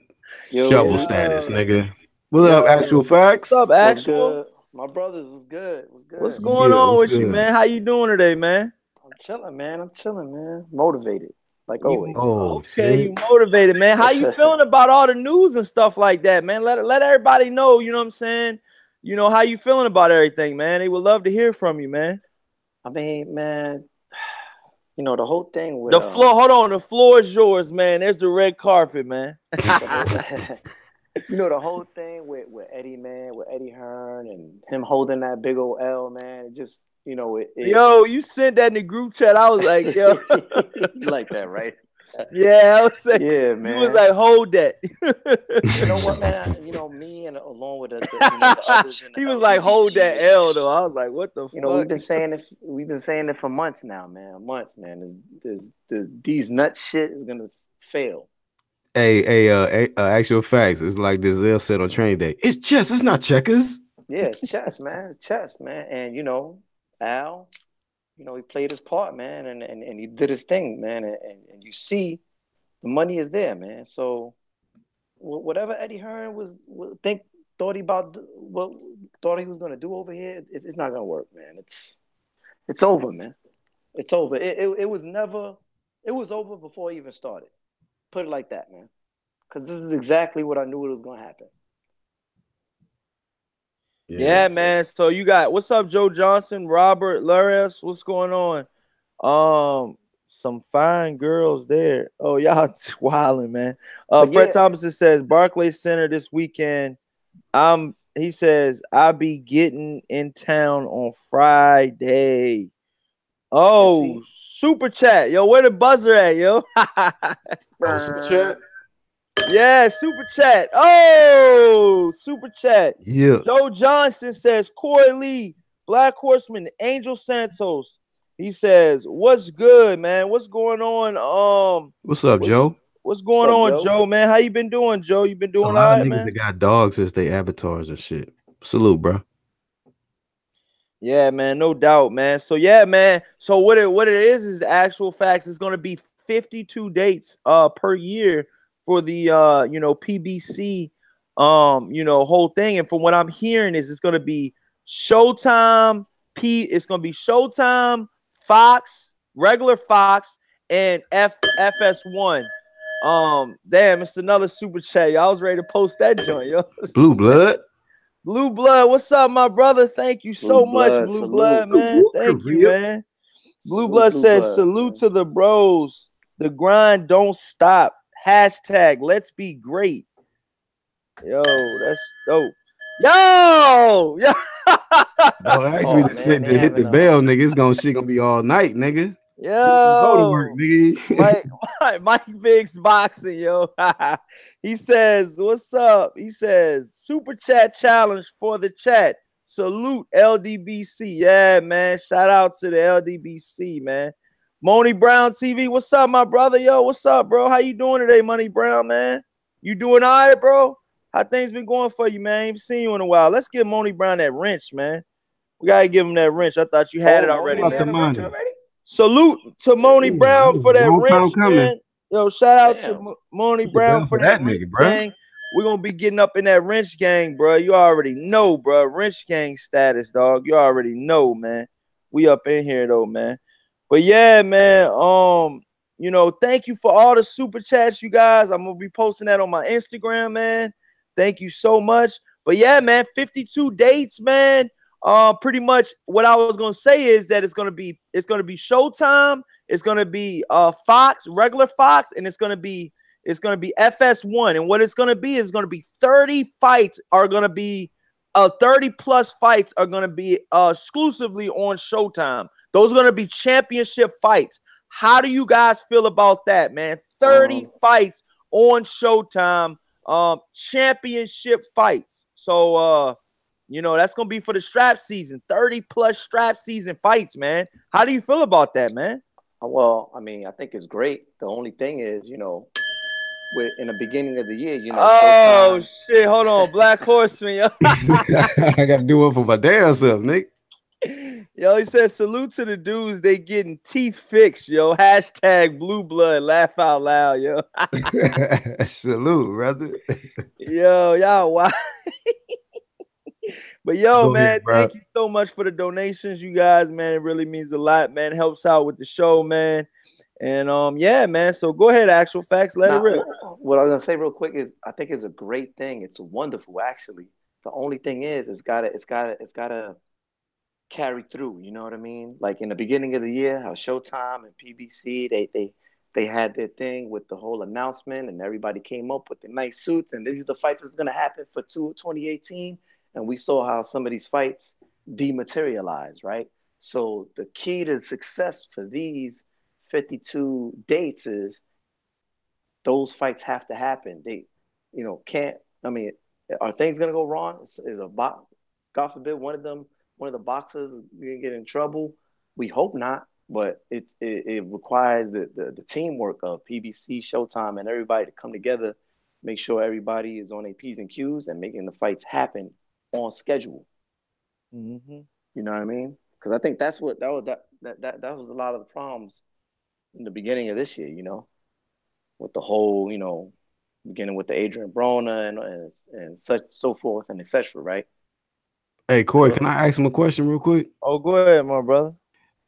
Shovel status, nigga. What up, Actual Facts? What's up, Actual? My brothers, was good. What's going on with you, man? How you doing today, man? I'm chilling, man. Motivated, like always. Okay, you motivated, man. How you feeling about all the news and stuff like that, man? Let everybody know, you know what I'm saying? You know, how you feeling about everything, man? They would love to hear from you, man. I mean, man, you know, the whole thing with the floor. Hold on, the floor is yours, man. There's the red carpet, man. You know, the whole thing with Eddie, man, with Eddie Hearn and him holding that big old L, man. It just, you know, yo, you sent that in the group chat. I was like, yo, you like that, right? Yeah, I was saying, yeah, man. You was like, hold that. You know what, man? You know, me and along with the others. He was like, hold that L, though. I was like, what the fuck? You know, we've been saying it for months now, man. These nut shit is gonna fail. Hey, Actual Facts. It's like Denzel said on Training Day. It's chess. It's not checkers. Yeah, it's chess, man. Chess, man. And you know, Al, you know, he played his part, man, and he did his thing, man. And you see, the money is there, man. So whatever Eddie Hearn thought he was gonna do over here, it's not gonna work, man. It's over, man. It's over. It was over before it even started. Put it like that, man. Because this is exactly what I knew it was gonna happen. Yeah, man. So you got, what's up, Joe Johnson, Robert Lares? What's going on? Some fine girls there. Oh, y'all wilding, man. Fred Thompson says Barclays Center this weekend. He says I'll be getting in town on Friday. Oh, super chat, yo. Where the buzzer at, yo? Super chat. Yeah, super chat. Oh, super chat. Yeah. Joe Johnson says Corey Lee, Black Horseman, Angel Santos. He says, "What's good, man? What's going on? What's up, Joe? What's going on, Joe? Man, how you been doing, Joe? You been doing all right, man? They got dogs as they avatars and shit. Salute, bro. Yeah, man, no doubt, man. So yeah, man. So what it is the Actual Facts. It's gonna be 52 dates per year for the PBC whole thing. And from what I'm hearing is it's gonna be Showtime, it's gonna be Showtime, Fox, regular Fox, and FS1. Damn, it's another super chat. I was ready to post that joint, yo. Blue Blood. Blue Blood, what's up, my brother? Thank you so much, Blue Blood, man. Thank you, man. Blue Blood says, salute to the bros. The grind don't stop. Hashtag let's be great. Yo, that's dope. Yo! Don't ask me to hit the bell, nigga. Shit gonna be all night, nigga. Yo, go to work, nigga. Mike Biggs boxing, yo. He says, what's up? He says, super chat challenge for the chat. Salute LDBC. Yeah, man. Shout out to the LDBC, man. Money Brown TV. What's up, my brother? Yo, what's up, bro? How you doing today, Money Brown, man? You doing all right, bro? How things been going for you, man? I ain't seen you in a while. Let's give Money Brown that wrench, man. We gotta give him that wrench. I thought you had it already, man. Salute to Money Brown for that wrench, man. Yo, shout out to Money Brown for that nigga, bro. Gang. We're gonna be getting up in that wrench gang, bro. You already know, bro. Wrench gang status, dog. You already know, man. We up in here though, man. But yeah, man. Thank you for all the super chats, you guys. I'm gonna be posting that on my Instagram, man. Thank you so much. But yeah, man, 52 dates, man. Pretty much what I was gonna say is that it's gonna be Showtime, it's gonna be Fox, regular Fox, and it's gonna be FS1. And what it's gonna be is gonna be 30 fights are gonna be 30 plus fights are gonna be exclusively on Showtime. Those are gonna be championship fights. How do you guys feel about that, man? 30 fights on Showtime, championship fights. So You know, that's gonna be for the strap season. 30+ strap season fights, man. How do you feel about that, man? Well, I mean, I think it's great. The only thing is, you know, in the beginning of the year, you know, Oh Showtime. shit! Hold on, Black Horseman, yo. I got to do it for my damn self, Nick. Yo, he said salute to the dudes. They getting teeth fixed, yo. Hashtag blue blood. Laugh out loud, yo. Salute, brother. Yo, y'all, wow. But yo, Go man, ahead, bro. thank you so much for the donations, you guys, man. It really means a lot, man. Helps out with the show, man. And yeah, man. So go ahead, actual facts. Let it rip. What I was gonna say real quick is I think it's a great thing. It's wonderful, actually. The only thing is it's gotta carry through. You know what I mean? Like in the beginning of the year, how Showtime and PBC they had their thing with the whole announcement, and everybody came up with the nice suits, and these are the fights that's gonna happen for 2018. And we saw how some of these fights dematerialized, right? So the key to success for these 52 dates is those fights have to happen. They, you know, can't. I mean, are things gonna go wrong? Is a box? God forbid one of the boxers gonna get in trouble. We hope not, but it requires the teamwork of PBC, Showtime, and everybody to come together, make sure everybody is on their P's and Q's, and making the fights happen on schedule. Mm-hmm. You know what I mean? Because I think that's what that was a lot of the problems in the beginning of this year. You know, with the whole, you know, beginning with the Adrian Broner and such so forth and etc. Right? Hey, Corey, can I ask him a question real quick? Oh, go ahead, my brother.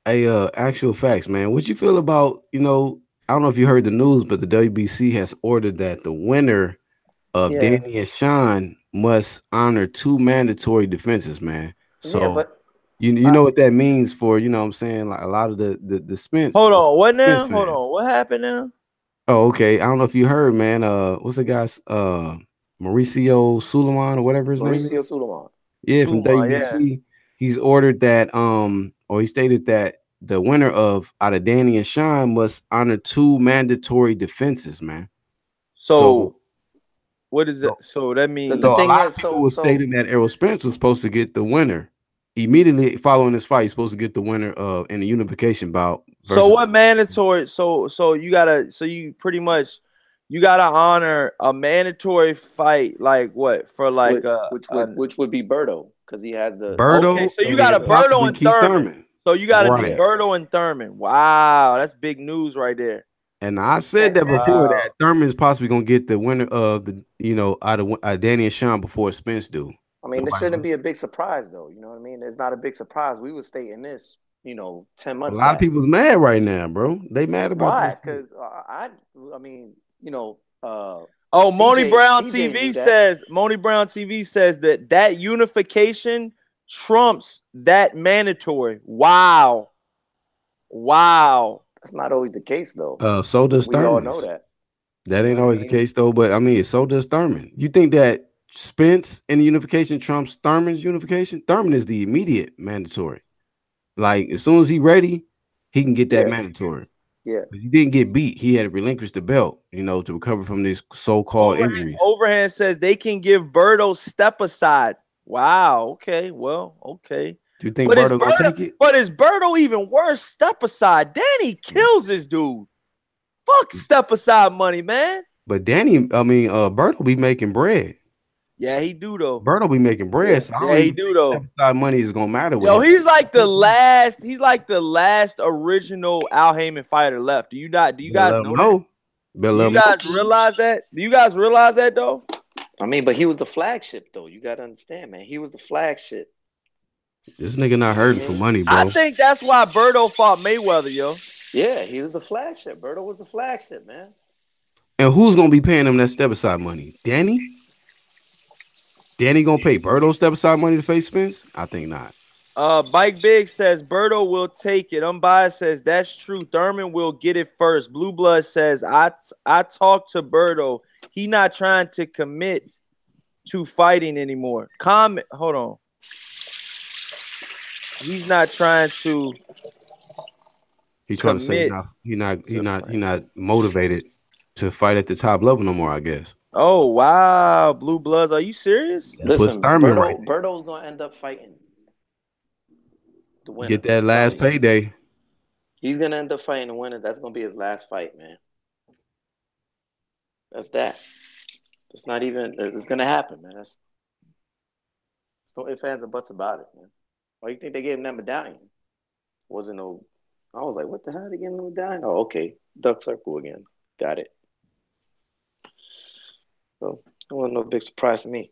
Hey, actual facts, man. What you feel about, you know, I don't know if you heard the news, but the WBC has ordered that the winner of Danny and Shawn must honor 2 mandatory defenses, man. So but you know what that means for, you know what I'm saying, like a lot of the Spence. Hold on, what now? Spence Hold fans. on, what happened now? Oh, okay. I don't know if you heard, man. What's the guy's Mauricio Suleiman or whatever his name is? Mauricio Suleiman. Yeah, from WBC. Yeah. He's ordered that or he stated that the winner of out of Danny and Shawn must honor 2 mandatory defenses, man. So what is that? So that means so a lot of people were stating that Errol Spence was supposed to get the winner. Immediately following this fight, he's supposed to get the winner in the unification bout. So what mandatory? So you pretty much you gotta honor a mandatory fight, like what for like which would be Berto, because he has the Berto. Okay, so you got a Berto and Thurman. So you got to do Berto and Thurman. Wow, that's big news right there. And I said that before that Thurman's possibly gonna get the winner of the, you know, out of Danny and Shawn before Spence do. I mean, this shouldn't be a big surprise, though. You know what I mean? It's not a big surprise. We were stating this, you know, 10 months. A lot of people's mad right now, bro. They mad about that. Why? Because I mean, you know. Monnie Brown TV says that unification trumps that mandatory. Wow. That's not always the case, though. So does Thurman. We all know that. That ain't always the case, though. But I mean, so does Thurman. You think that Spence in the unification trumps Thurman's unification? Thurman is the immediate mandatory. Like as soon as he's ready, he can get that mandatory. Yeah. But he didn't get beat. He had to relinquish the belt, you know, to recover from these so-called injuries. Overhand says they can give Berto step aside. Wow. Okay. Well, okay. Do you think Berto gonna take it? But is Berto even worse? Step aside. Danny kills this dude. Fuck step aside money, man. But Berto be making bread. Yeah, he do though. Berto be making bread. So yeah, he do though. Step aside money is gonna matter. Yo, he's like the last. He's like the last original Al Heyman fighter left. Do you guys know? Do you guys realize that? Do you guys realize that though? I mean, but he was the flagship though. You gotta understand, man. He was the flagship. This nigga not hurting for money, bro. I think that's why Berto fought Mayweather, yo. Yeah, he was the flagship. Berto was the flagship, man. And who's gonna be paying him that step aside money? Danny? Danny gonna pay Berto step aside money to face Spence? I think not. Bike Big says Berto will take it. Unbiased says that's true. Thurman will get it first. Blue Blood says I talked to Berto. He not trying to commit to fighting anymore. Hold on. He's not trying to. He's trying to say he not motivated to fight at the top level no more, I guess. Oh wow, Blue Bloods. Are you serious? That puts Listen, Thurman right Berto's gonna end up fighting the there. winner. Get that I'm last telling you. payday. He's gonna end up fighting the winner. That's gonna be his last fight, man. That's that. It's not even. It's gonna happen, man. There's no ifs, ands, or buts about it, man. Why you think they gave him that medallion? Wasn't no. I was like, what the hell? They gave him a medallion? Oh, okay. Duck circle again. Got it. So it wasn't no big surprise to me.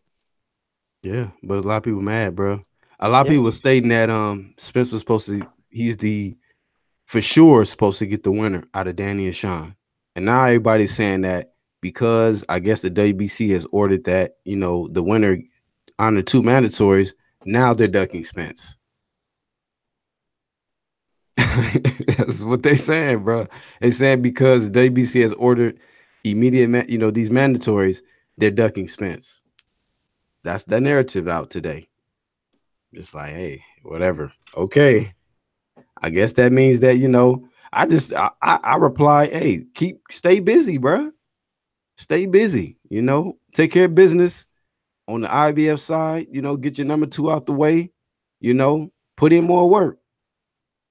Yeah, but a lot of people mad, bro. A lot of Yeah. people stating that Spence was supposed to. He's the for sure supposed to get the winner out of Danny and Shawn, and now everybody's saying that because I guess the WBC has ordered that the winner on the two mandatories. Now they're ducking Spence. That's what they saying, bro. They said because the WBC has ordered immediate, these mandatories, they're ducking Spence. That's the narrative out today. Just like, hey, whatever. Okay, I guess that means that I reply, hey, stay busy, bro. Stay busy. Take care of business on the IBF side. Get your number 2 out the way. Put in more work.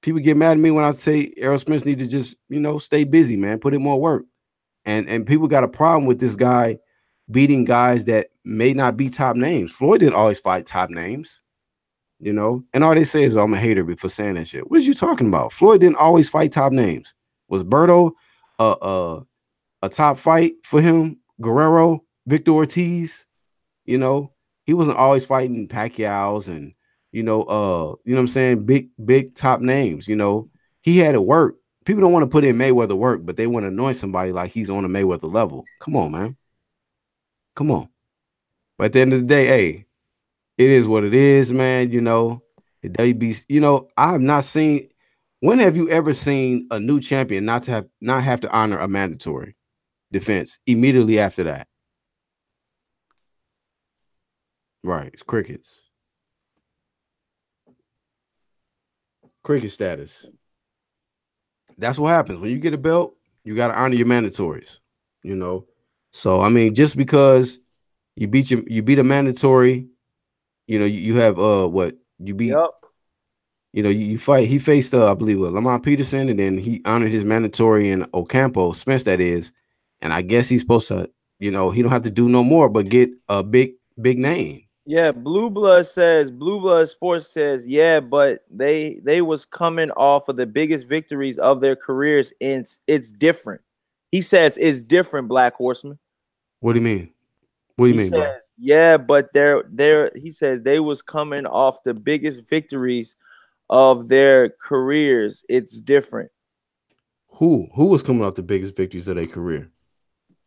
People get mad at me when I say Errol Spence need to just stay busy, man. Put in more work. And people got a problem with this guy beating guys that may not be top names. Floyd didn't always fight top names. And all they say is, oh, I'm a hater for saying that shit. What are you talking about? Floyd didn't always fight top names. Was Berto a top fight for him? Guerrero, Victor Ortiz, he wasn't always fighting Pacquiao's and what I'm saying, big top names. He had to work. People don't want to put in Mayweather work, but they want to anoint somebody like he's on a Mayweather level. Come on, man. Come on. But at the end of the day, hey, it is what it is, man. The WBC. I have not seen. When have you ever seen a new champion not have to honor a mandatory defense immediately after that? Right, it's crickets. Cricket status. That's what happens when you get a belt. You got to honor your mandatories. So I mean, just because you beat a mandatory, you have what you beat. Yep. You fight. He faced I believe Lamont Peterson, and then he honored his mandatory in Ocampo Spence. That is, and I guess he's supposed to. He don't have to do no more, but get a big name. Yeah, Blue Blood Sports says, yeah, but they was coming off of the biggest victories of their careers, and it's different. He says it's different, Black Horseman. What do you mean? What do you He mean, bro? says, yeah, but he says they was coming off the biggest victories of their careers. It's different. Who was coming off the biggest victories of their career?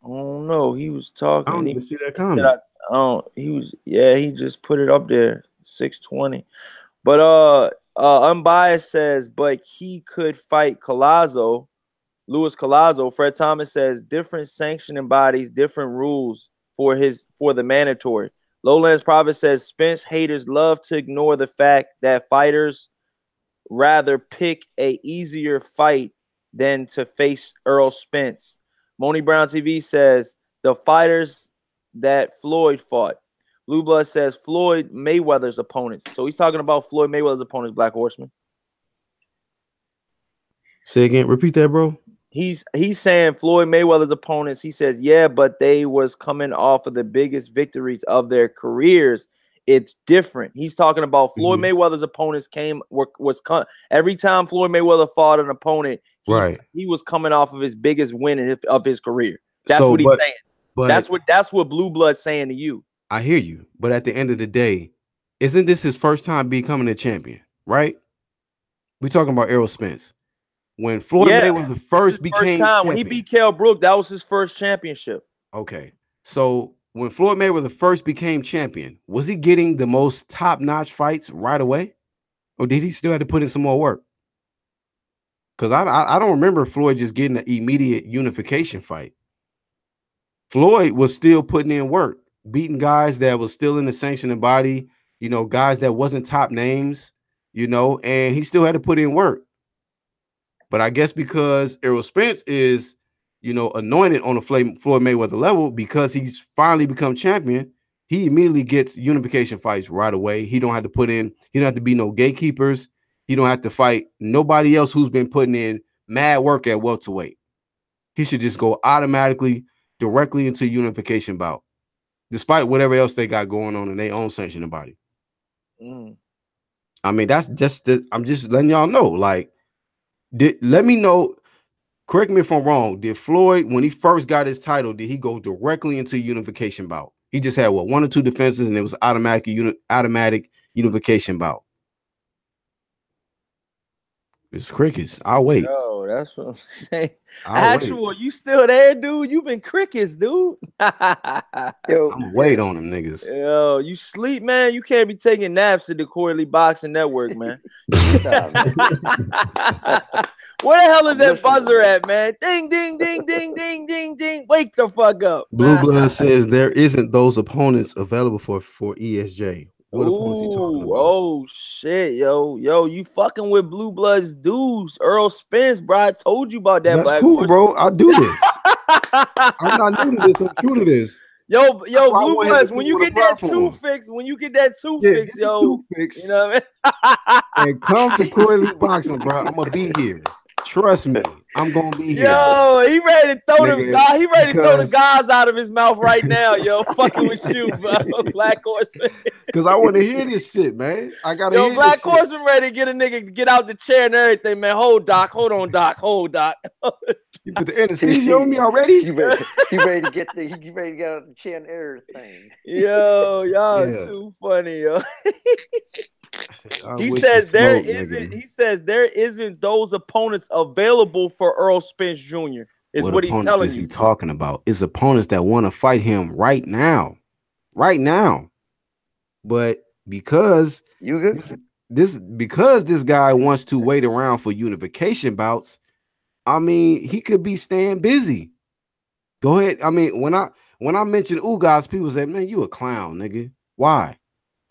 I don't know. He was I talking. don't He even see that said, comment. he was, yeah, he just put it up there, 620. But Unbiased says, but he could fight Luis Collazo. Fred Thomas says different sanctioning bodies, different rules for the mandatory. Lowlands Prophet says Spence haters love to ignore the fact that fighters rather pick a easier fight than to face Errol Spence. Moni Brown TV says the fighters that Floyd fought. Blue Blood says Floyd Mayweather's opponents. So he's talking about Floyd Mayweather's opponents, Black Horseman. Say again. Repeat that, bro. He's saying Floyd Mayweather's opponents. He says, yeah, but they was coming off of the biggest victories of their careers. It's different. He's talking about Floyd Mayweather's opponents every time Floyd Mayweather fought an opponent, he was coming off of his biggest win of his career. That's what he's saying. But that's what Blue Blood's saying to you. I hear you, but at the end of the day, isn't this his first time becoming a champion? Right? We're talking about Errol Spence. When Floyd Mayweather first became champion, when he beat Kell Brook, that was his first championship. Okay, so when Floyd Mayweather first became champion, was he getting the most top-notch fights right away, or did he still have to put in some more work? Because I don't remember Floyd just getting an immediate unification fight. Floyd was still putting in work, beating guys that was still in the sanctioning body, guys that wasn't top names, and he still had to put in work. But I guess because Errol Spence is anointed on the Floyd Mayweather level because he's finally become champion. He immediately gets unification fights right away. He don't have to he don't have to be no gatekeepers. He don't have to fight nobody else who's been putting in mad work at welterweight. He should just go automatically directly into unification bout, despite whatever else they got going on in their own sanctioning body. I mean, that's just I'm just letting y'all know. Like, let me know. Correct me if I'm wrong. Did Floyd, when he first got his title, did he go directly into unification bout? He just had one or two defenses, and it was automatic unification bout. It's crickets. I'll wait. Yo, that's what I'm saying. Actual, you still there, dude? You been crickets, dude. Yo, I'm wait on them niggas. Yo, you sleep, man. You can't be taking naps at the CORYLEEBOXING Network, man. Where the hell is that buzzer at, man? Ding, ding, ding, ding, ding, ding, ding. Wake the fuck up. Blue Blood says there isn't those opponents available for ESJ. What opponents you talking about? Oh shit, yo, you fucking with Blue Bloods dudes, Earl Spence, bro. I told you about that. That's cool, bro. I do this. I'm not new to this. I'm true to this. Yo, Blue Bloods, when you get that two fix, yo, you know what I mean? And come to CORYLEEBOXING, bro. I'm gonna be here. Trust me, I'm gonna be here. Yo, he ready to throw them guys. He ready to throw the guys out of his mouth right now, yo. Fucking with you, bro. Black Horseman. Because I want to hear this shit, man. I gotta hear Black Horseman ready to get a nigga get out the chair and everything, man. Hold on, Doc. You put the anesthesia on me already? You ready to get out the chair and everything. Yo, y'all too funny, yo. He says there isn't those opponents available for Earl Spence Jr. is what he's telling you. He talking about is opponents that want to fight him right now. But because this guy wants to wait around for unification bouts, I mean, he could be staying busy. Go ahead. I mean, when I mention Ugas, people say, "Man, you a clown, nigga." Why?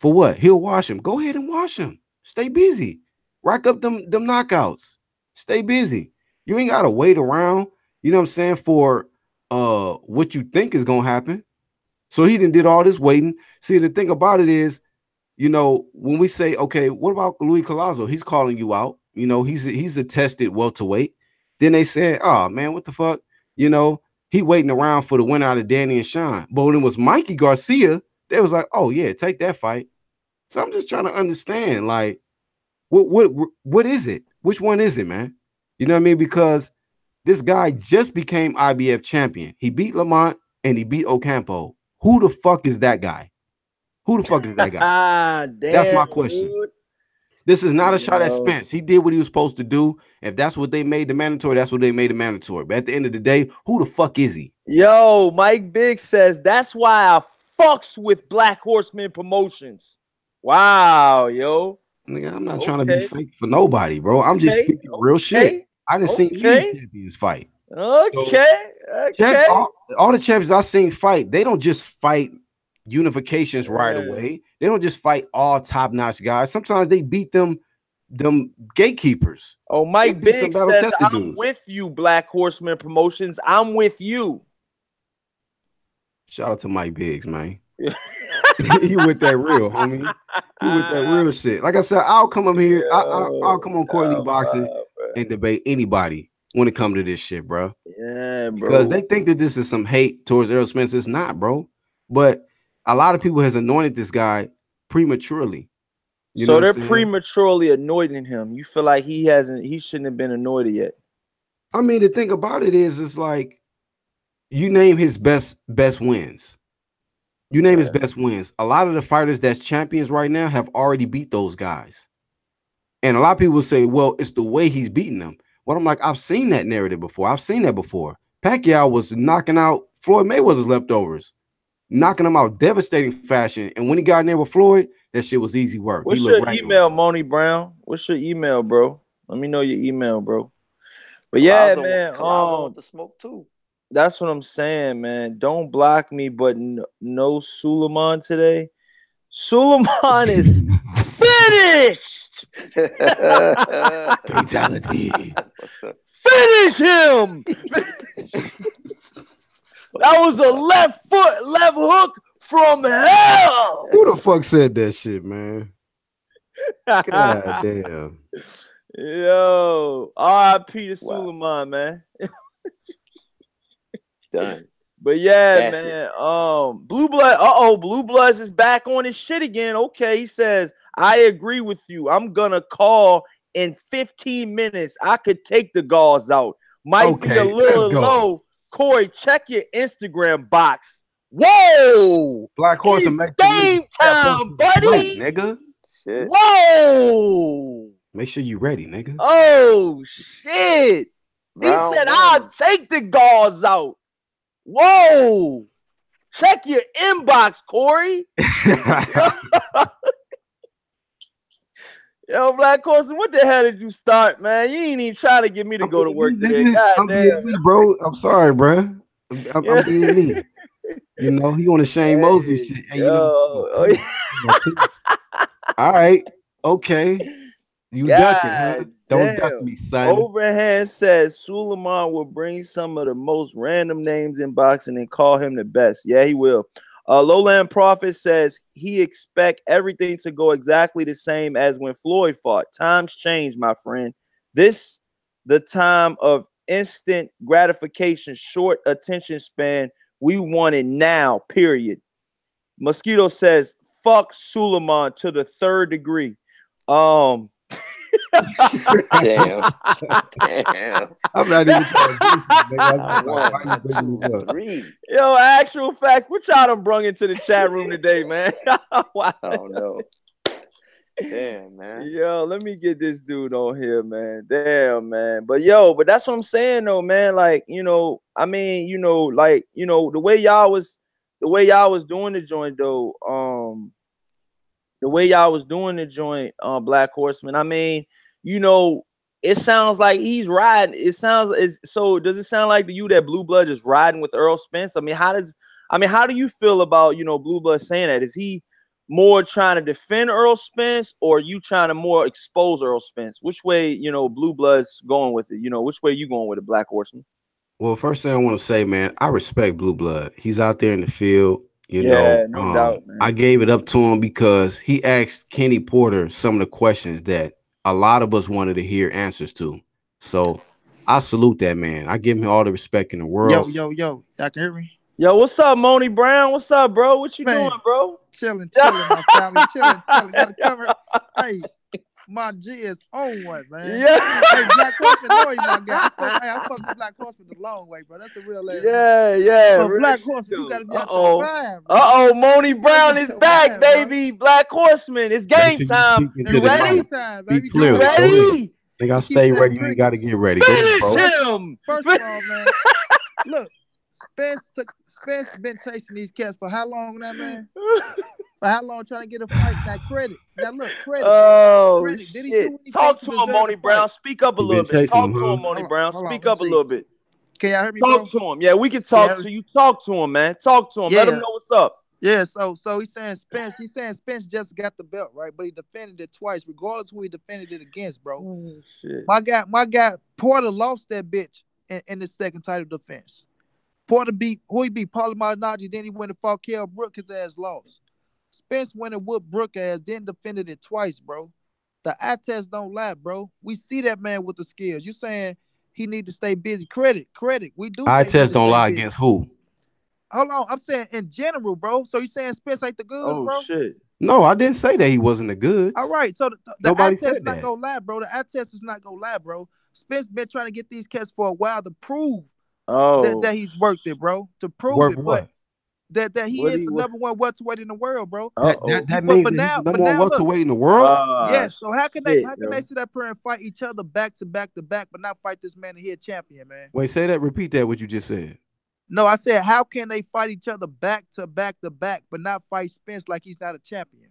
For what? He'll wash him. Go ahead and wash him. Stay busy. Rack up them knockouts. Stay busy. You ain't gotta wait around, you know what I'm saying, for what you think is gonna happen. So he did all this waiting. See, the thing about it is, when we say, okay, what about Luis Collazo? He's calling you out. He's a tested welterweight. Then they said, oh man, what the fuck? He waiting around for the win out of Danny and Shawn. But when it was Mikey Garcia, they was like, oh yeah, take that fight. So I'm just trying to understand, like, what is it? Which one is it, man? You know what I mean? Because this guy just became IBF champion. He beat Lamont and he beat Ocampo. Who the fuck is that guy? Damn, that's my question. Dude. This is not a shot at Spence. He did what he was supposed to do. If that's what they made the mandatory, that's what they made the mandatory. But at the end of the day, who the fuck is he? Yo, Mike Biggs says that's why I fucks with Black Horseman Promotions. Wow, yo. Nigga, I'm not trying to be fake for nobody, bro. I'm just speaking real shit. I didn't see any champions fight. All the champions I seen fight, they don't just fight unifications right away. They don't just fight all top-notch guys. Sometimes they beat them gatekeepers. Oh, Mike Biggs says, I'm with you, Black Horseman Promotions. I'm with you. Shout out to Mike Biggs, man. He with that real, homie. He with that real shit. Like I said, I'll come up here. I'll come on CORYLEEBOXING and debate anybody when it comes to this shit, bro. Yeah, bro. Because they think that this is some hate towards Errol Spence. It's not, bro. But a lot of people has anointed this guy prematurely. So they're prematurely anointing him. You feel like he shouldn't have been anointed yet. I mean, the thing about it is, it's like you name his best wins. You name his best wins. A lot of the fighters that's champions right now have already beat those guys. And a lot of people say, well, it's the way he's beating them. Well, I'm like, I've seen that narrative before. I've seen that before. Pacquiao was knocking out Floyd Mayweather's leftovers, knocking them out devastating fashion. And when he got in there with Floyd, that shit was easy work. What's your email, Monnie Brown? What's your email, bro? Let me know your email, bro. But yeah, man. The smoke too. That's what I'm saying, man. Don't block me, but no Suleiman today. Suleiman is finished. Fatality. Finish him. That was a left hook from hell. Who the fuck said that shit, man? God damn. Yo, R.I.P. to Suleiman, man. Done. But yeah, That's man. Blue Blood. Blue Bloods is back on his shit again. Okay, he says, I agree with you. I'm gonna call in 15 minutes. I could take the gauze out. Might be a little low. Corey, check your Instagram box. Whoa! Black Horse and make game time, buddy. Nigga. Shit. Whoa! Make sure you ready, nigga. Oh shit! He said, I'll take the gauze out. Whoa! Check your inbox, Corey. Yo, Black Horseman, what the hell did you start, man? You ain't even trying to get me to go to work today. God damn. Me, bro. I'm sorry, bro. I'm being me. You know, he on the Shane Mosley shit. Hey, you know, all right. Okay. You ducking, huh? Don't duck me, son. Overhand says Suleiman will bring some of the most random names in boxing and call him the best. Yeah, he will. Lowland Prophet says he expect everything to go exactly the same as when Floyd fought. Times change, my friend. This the time of instant gratification, short attention span. We want it now, period. Mosquito says, fuck Suleiman to the 3rd degree. Damn. I'm not even Yo, actual facts. What y'all done brung into the chat room today, man? Wow. Oh no. Damn, man. Yo, let me get this dude on here, man. Damn, man. But that's what I'm saying though, man. Like, you know, I mean, you know, like, you know, the way y'all was doing the joint though, Black Horseman. I mean, you know, it sounds like he's riding. Does it sound like to you that Blue Blood is riding with Earl Spence? I mean, how do you feel about, you know, Blue Blood saying that? Is he more trying to defend Earl Spence, or you trying to more expose Earl Spence? Which way, you know, Blue Blood's going with it? You know, which way you going with it, Black Horseman? Well, first thing I want to say, man, I respect Blue Blood. He's out there in the field. You know, no doubt, man. I gave it up to him because he asked Kenny Porter some of the questions that a lot of us wanted to hear answers to. So I salute that man. I give him all the respect in the world. Yo, y'all can hear me? Yo, what's up, Monnie Brown? What's up, bro? What you doing, bro? Chilling, my family. Chilling. Gotta cover. Hey, my G is on one, man. Yeah. Hey, Black Horseman, no, you not got. Hey, I fucked with Black Horseman the long way, bro. That's a real ass. Yeah. But Black Horseman, you gotta be out your mind, bro. Monnie Brown is back, baby. Black Horseman, it's game time. You ready? You ready? Think I stay ready. You ain't got to get ready. Finish him. First of all, man, look, Spence been chasing these cats for how long now, man? For how long trying to get a fight? That credit. Now look, credit. Oh, credit. shit. Talk to him, Monnie Brown. Speak up a little bit. Talk to him, Monnie Brown. Speak up a little bit. Can y'all hear me? Talk to him. Yeah, we can talk to you. Talk to him, man. Talk to him. Let him know what's up. Yeah, so he's saying Spence just got the belt, right? But he defended it twice, regardless who he defended it against, bro. Oh, shit. My guy Porter lost that bitch in his second title defense. Porter beat Paulie Malignaggi, then he went and fought Kell Brook, his ass lost. Spence went and whooped Brook ass, then defended it twice, bro. The eye test don't lie, bro. We see that man with the skills. You saying he need to stay busy. Credit. We do. Eye test don't lie against who? Hold on, I'm saying in general, bro. So you saying Spence ain't the goods, bro? Oh, shit. No, I didn't say that he wasn't the goods. All right, so the eye test is not gonna lie, bro. The eye test is not gonna lie, bro. Spence been trying to get these cats for a while to prove that he's worked it, bro. To prove it, what? But that he is the number one welterweight in the world, bro. That means that he's number one welterweight in the world. Yes. So how can they sit up here and fight each other back to back, but not fight this man and he a champion, man? Wait, say that. Repeat that. What you just said. No, I said, how can they fight each other back to back, but not fight Spence like he's not a champion?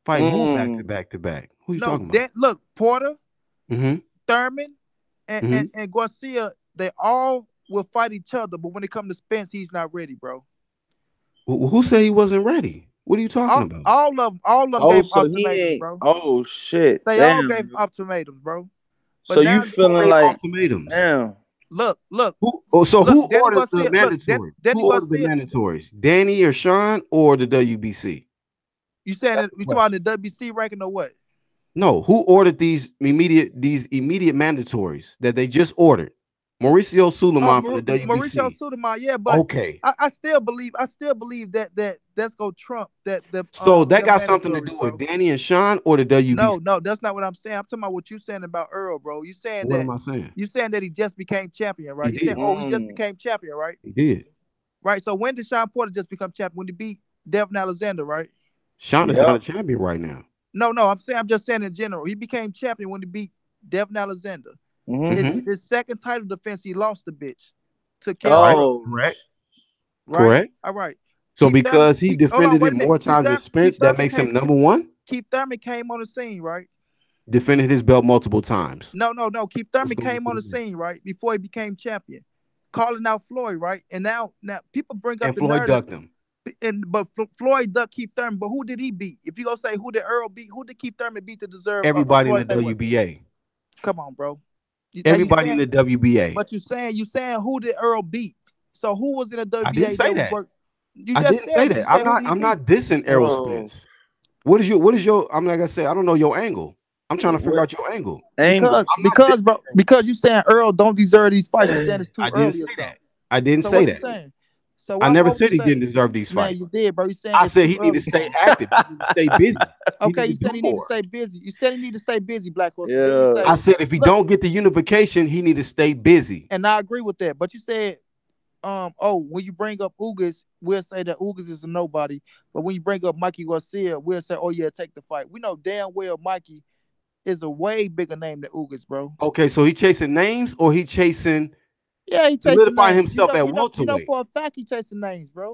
Fight who back to back to back? Who you talking about? Look, Porter, Thurman, and Garcia, they all will fight each other, but when it comes to Spence, he's not ready, bro. Who said he wasn't ready? What are you talking about? All of them gave ultimatums, bro. Oh, shit. They all gave ultimatums, bro. So you feeling like ultimatums? Damn. Look. Who ordered the Garcia, mandatory? Danny Who ordered the Garcia. mandatories? Danny or Shawn or the WBC? You saying that you talking about the WBC ranking or what? No, who ordered these immediate mandatories that they just ordered? Mauricio Suleiman from the WBC. Mauricio Suleiman, yeah, but okay. I still believe that's gonna trump that. So that got something to do with Danny and Shawn or the WBC? No, that's not what I'm saying. I'm talking about what you saying about Earl, bro. You saying what that? am I saying? You saying that he just became champion, right? He You saying, did. he just became champion, right? He did. Right. So when did Shawn Porter just become champion? When he beat Devin Alexander, right? Shawn is not a champion right now. No, I'm just saying in general. He became champion when he beat Devin Alexander. His second title defense, he lost the bitch to Carol. Correct. Right? Correct. All right. So because he defended it more times than Spence, that makes him number one? Keith Thurman came on the scene, right? Defended his belt multiple times. No. Keith Thurman came on the scene, right? Before he became champion. Calling out Floyd, right? And now people bring up and the Floyd ducked him. But Floyd ducked Keith Thurman. But who did he beat? If you gonna say who did Earl beat, who did Keith Thurman beat to deserve? Everybody in the WBA. Come on, bro. Everybody in the WBA. But you saying who did Earl beat? So who was in the WBA? I didn't say that. I didn't say that. I'm not dissing Errol Spence. What is your? I'm like I said, I don't know your angle. I'm trying to figure out your angle. Because you saying Earl don't deserve these fights. I didn't say that. I didn't say that. So I never said he didn't deserve these fights. You did, bro. You saying I said he need to stay active. He need to stay busy. Okay, you said he need to stay busy. You said he need to stay busy, Black Horse. Yeah. I said if he don't get the unification, he need to stay busy. And I agree with that. But you said, when you bring up Ugas, we'll say that Ugas is a nobody. But when you bring up Mikey Garcia, we'll say, oh yeah, take the fight. We know damn well Mikey is a way bigger name than Ugas, bro. Okay, so he chasing names or he chasing? Yeah, he chasing solidifying himself at welterweight. For a fact, he chasing names, bro.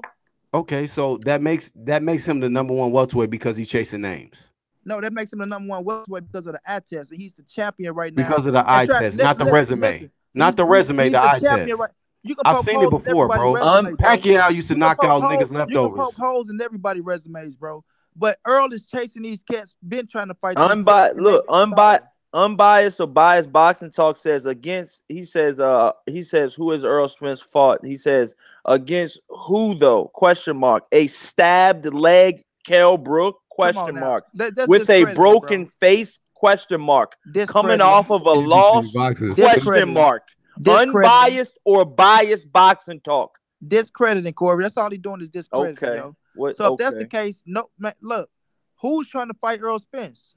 Okay, so that makes him the number one welterweight because he's chasing names. No, that makes him the number one welterweight because of the eye test. He's the champion right now. Because of the eye test, not the resume. Not the resume, the eye test. Right. I've seen it before, bro. Pacquiao used to knock out niggas leftovers. You can poke holes in everybody's resumes, bro. But Earl is chasing these cats, been trying to fight. Unbiased or biased boxing talk says he says who is Earl Spence fought? He says against who though? Question mark. A stabbed leg, Kell Brook? Question mark. With a broken face? Question mark. Coming off of a loss? Question mark. Unbiased or biased boxing talk? Discrediting, Corey. That's all he's doing is discrediting. Okay. So if that's the case, no, man, look, who's trying to fight Earl Spence?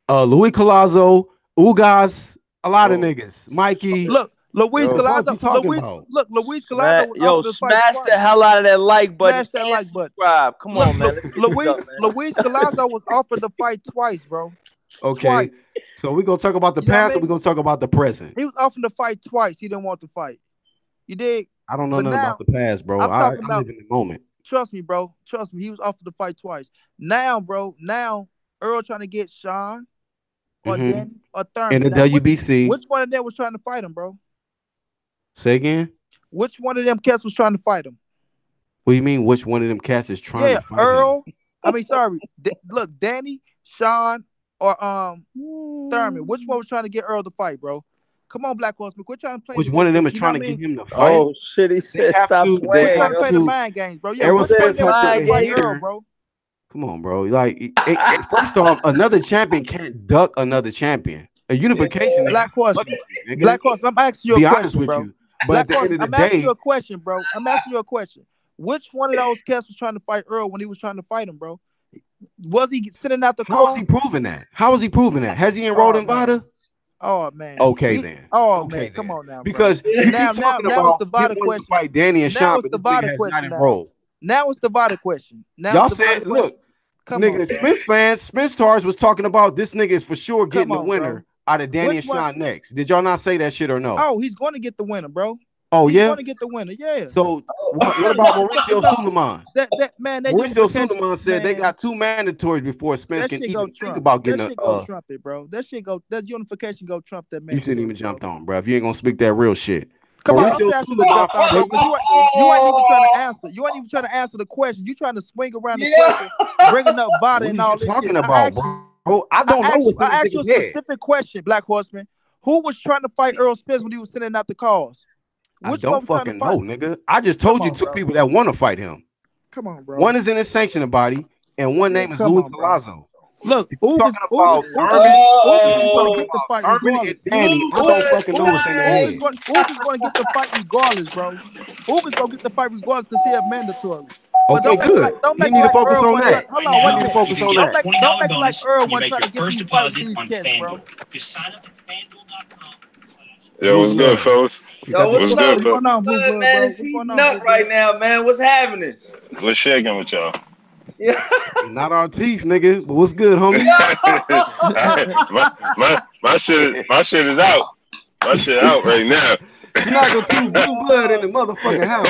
Luis Collazo, Ugas, a lot of niggas. Mikey. Look, Luis Collazo. Luis Collazo. Smash the hell out of that like button. Smash that like button. Subscribe. Come on, man. Luis Collazo was offered the fight twice, bro. Okay. Twice. So we're gonna talk about the past or we're gonna talk about the present? He was offered the fight twice. He didn't want to fight. You did. I don't know nothing about the past, bro. I live in the moment. Trust me, bro. Trust me. He was offered the fight twice. Now, bro. Earl trying to get Shawn or Danny or Thurman. In the WBC. Which one of them was trying to fight him, bro? Say again? Which one of them cats was trying to fight him? What do you mean which one of them cats is trying to fight Earl. Look, Danny, Shawn, or Thurman. Which one was trying to get Earl to fight, bro? Come on, Black Horseman. Quit trying to play. Which one of them is trying to get him to fight? Oh shit, he said stop playing. Quit trying to play the mind games, bro. Yeah, which one of them trying to fight Earl, bro? Come on, bro. Like, first off, another champion can't duck another champion. A unification. Black Horseman. Black Horseman. I'm asking you a question, bro. But at the end of the day, I'm asking you a question, bro. I'm asking you a question. Which one of those cats was trying to fight Earl when he was trying to fight him, bro? Was he sitting out the car? How is he proving that? How is he proving that? Has he enrolled in VADA? Oh man. Okay then. Man, come on now. Bro. Because now it's the VADA question. Fight Danny and Shawn, but the VADA question. Now it's the VADA question. Y'all said, look, nigga, Spence Stars was talking about this nigga is for sure getting the winner out of Danny and Shawn next. Did y'all not say that shit or no? Oh, he's going to get the winner, bro. Oh, he's yeah? going to get the winner, yeah. So what about Mauricio Suleiman? Mauricio Suleiman said they got 2 mandatories before Spence can even think about getting that shit go trump it, bro. That unification go trump that man. You shouldn't even jump on, bro. If you ain't gonna speak that real shit. Come on, I'm asking you to jump on, bro. You ain't even trying to answer. You ain't even trying to answer the question. You trying to swing around the question, bringing up VADA and all this shit. Talking about, bro. I don't know what's I asked you a specific question, Black Horseman. Who was trying to fight Earl Spence when he was sending out the calls? I don't fucking know, nigga. I just Come told you on, two bro. people that want to fight him. Come on, bro. One is in his sanctioning body, and one name is come Louis on, bro. Palazzo. Look, talking Ugas about gonna get the fight Thurman and regardless. Danny. I don't fucking know what's in their head. Ugas gonna get the fight regardless, bro. Ugas gonna get the fight regardless because he have mandatory. But Okay, good. Don't He make need to like focus Earl on that. Hold on, wait a minute. Focus on that. Don't make like Earl one trying to get these fights with these cats, bro. Just sign up at FanDuel.com. Yo, what's good, fellas? Yo, what's What's up? good, What's going on, Blue Blood, man? bro? It's heating up right now, man. What's happening? What's shaking with y'all? Yeah. Not our teeth, nigga. But what's good, homie? my shit is out. My shit out right now. Snuggle through blue blood in the motherfucking house.